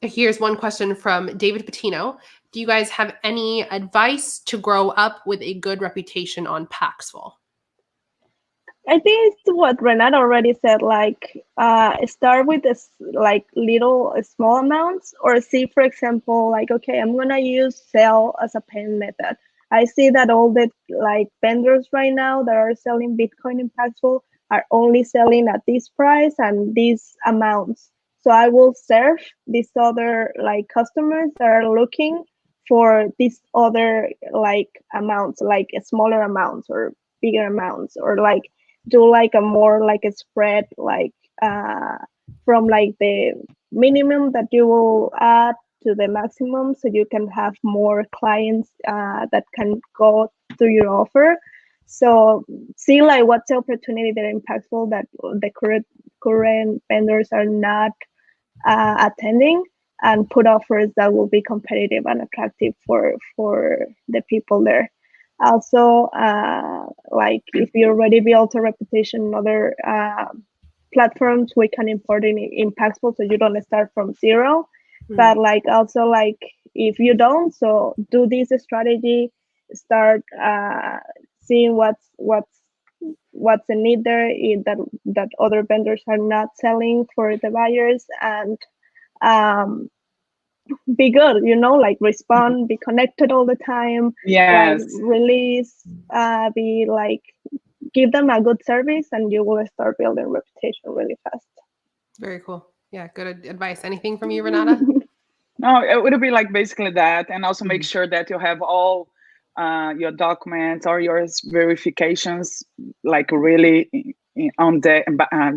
Speaker 1: here's one question from David Patino. Do you guys have any advice to grow up with a good reputation on Paxful?
Speaker 2: I think it's what Renata already said, like start with this like little small amounts, or see, for example, like, okay, I'm gonna use sell as a payment method. I see that all the like vendors right now that are selling Bitcoin in Paxful are only selling at this price and these amounts. So I will serve these other like customers that are looking for these other like amounts, like smaller amounts or bigger amounts, or like do like a more like a spread, like from like the minimum that you will add to the maximum, so you can have more clients that can go through your offer. So see like what's the opportunity that impactful that the current vendors are not attending, and put offers that will be competitive and attractive for the people there. Also, like if you already built a reputation in other platforms, we can import in Paxful, so you don't start from zero. But like also like if you don't, so do this strategy, start seeing what's the need there that other vendors are not selling for the buyers, and um, be good, like respond, be connected all the time, like
Speaker 3: Yes.
Speaker 2: release, be like give them a good service, and you will start building reputation really fast.
Speaker 1: Very cool. Yeah, good advice. Anything from you, Renata?
Speaker 3: No, it would be like basically that, and also make sure that you have all your documents or your verifications like really on the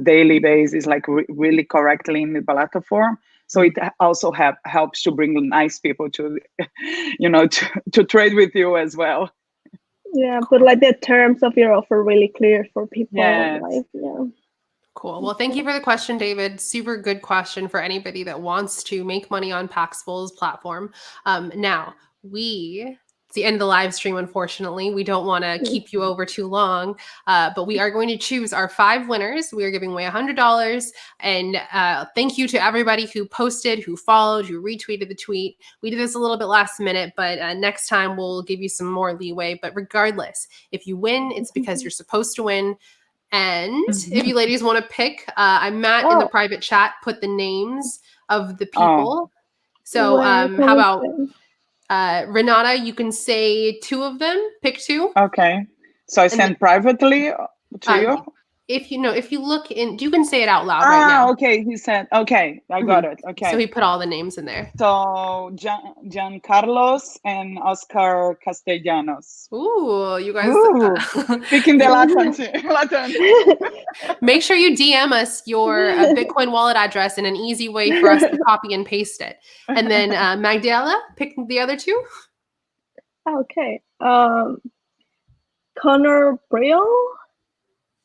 Speaker 3: daily basis, like really correctly in the platform. So it also helps to bring nice people to, to trade with you as well.
Speaker 2: Yeah, but like the terms of your offer really clear for people.
Speaker 3: Yes.
Speaker 2: Like, yeah.
Speaker 1: Cool. Well, thank you for the question, David. Super good question for anybody that wants to make money on Paxful's platform. Now, it's the end of the live stream, unfortunately. We don't want to keep you over too long, but we are going to choose our 5 winners. We are giving away $100. And thank you to everybody who posted, who followed, who retweeted the tweet. We did this a little bit last minute, but next time we'll give you some more leeway. But regardless, if you win, it's because you're supposed to win. And if you ladies want to pick, I'm Matt in the private chat, put the names of the people. So how about Renata, you can say 2 of them, pick 2.
Speaker 3: Okay. So I send privately to you?
Speaker 1: If you look in, you can say it out loud right now.
Speaker 3: Okay. He said, okay, I got it. Okay.
Speaker 1: So he put all the names in there.
Speaker 3: So Gian Carlos and Oscar Castellanos.
Speaker 1: Ooh, you guys.
Speaker 3: Picking the Latin.
Speaker 1: Make sure you DM us your Bitcoin wallet address in an easy way for us to copy and paste it. And then Magdala, pick the other 2.
Speaker 2: Okay. Connor Brill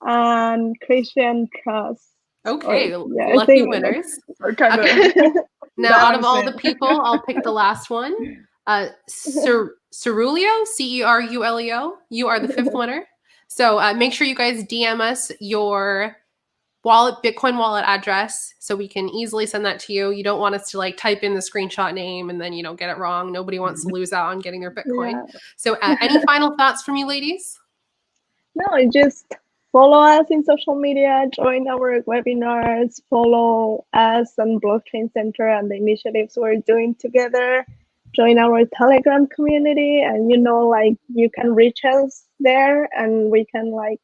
Speaker 2: and Christian Truss.
Speaker 1: Okay, lucky winners. Okay. Now, out of all the people, I'll pick the last one. Cerulio, Ceruleo. You are the 5th winner. So make sure you guys DM us your Bitcoin wallet address so we can easily send that to you. You don't want us to like type in the screenshot name and then get it wrong. Nobody wants to lose out on getting their Bitcoin. Yeah. So any final thoughts from you ladies?
Speaker 2: No, just follow us in social media, join our webinars, follow us on Blockchain Center and the initiatives we're doing together, join our Telegram community, and like you can reach us there and we can like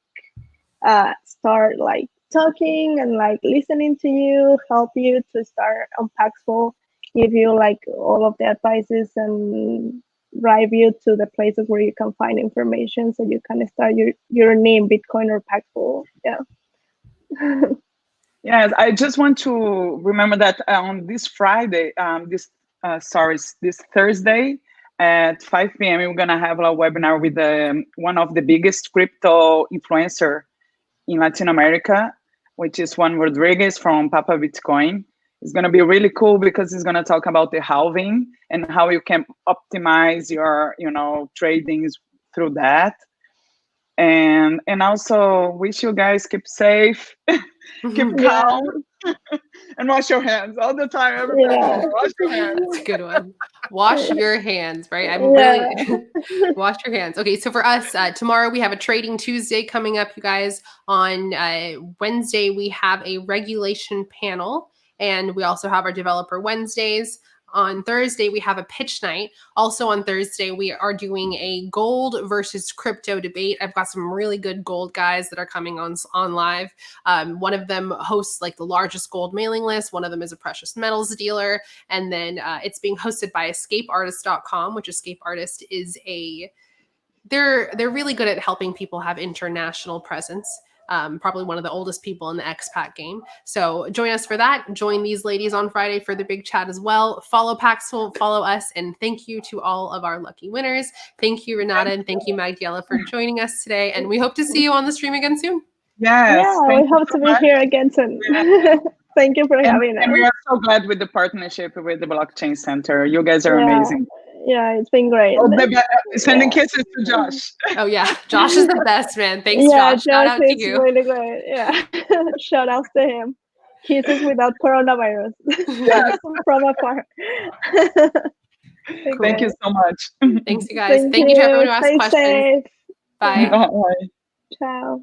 Speaker 2: start like talking and like listening to you, help you to start on Paxful, give you like all of the advices and drive you to the places where you can find information so you can start your name Bitcoin or Paxful. Yeah.
Speaker 3: Yes, I just want to remember that on this Friday, this Thursday at 5 p.m. we're gonna have a webinar with one of the biggest crypto influencer in Latin America, which is Juan Rodriguez from Papa Bitcoin. It's going to be really cool because he's going to talk about the halving and how you can optimize your, tradings through that. And also wish you guys keep safe, keep calm, and wash your hands all the time. Everybody, wash your hands.
Speaker 1: That's a good one. Wash your hands, right? Really wash your hands. Okay, so for us, tomorrow we have a Trading Tuesday coming up, you guys. On Wednesday, we have a regulation panel, and we also have our Developer Wednesdays. On Thursday, we have a pitch night. Also on Thursday, we are doing a gold versus crypto debate. I've got some really good gold guys that are coming on live. One of them hosts like the largest gold mailing list. One of them is a precious metals dealer. And then it's being hosted by escapeartist.com, which Escape Artist is they're really good at helping people have international presence. Probably one of the oldest people in the expat game. So join us for that. Join these ladies on Friday for the big chat as well. Follow Paxful, follow us, and thank you to all of our lucky winners. Thank you, Renata, and thank you, Magdiela, for joining us today. And we hope to see you on the stream again soon.
Speaker 3: Yes.
Speaker 2: Yeah, we hope to be here again soon.
Speaker 3: Yeah.
Speaker 2: Thank you for having us.
Speaker 3: And we are so glad with the partnership with the Blockchain Center. You guys are amazing.
Speaker 2: Yeah, it's been great.
Speaker 3: Sending kisses to Josh.
Speaker 1: Oh yeah, Josh is the best, man. Thanks, Josh. Shout out to you.
Speaker 2: Really great. Yeah, shout outs to him. Kisses without coronavirus.
Speaker 3: Yes.
Speaker 2: From afar.
Speaker 3: Thank you so much.
Speaker 1: Thanks, you guys. Thank you to everyone who asked questions.
Speaker 2: Safe.
Speaker 1: Bye.
Speaker 3: Bye.
Speaker 2: Ciao.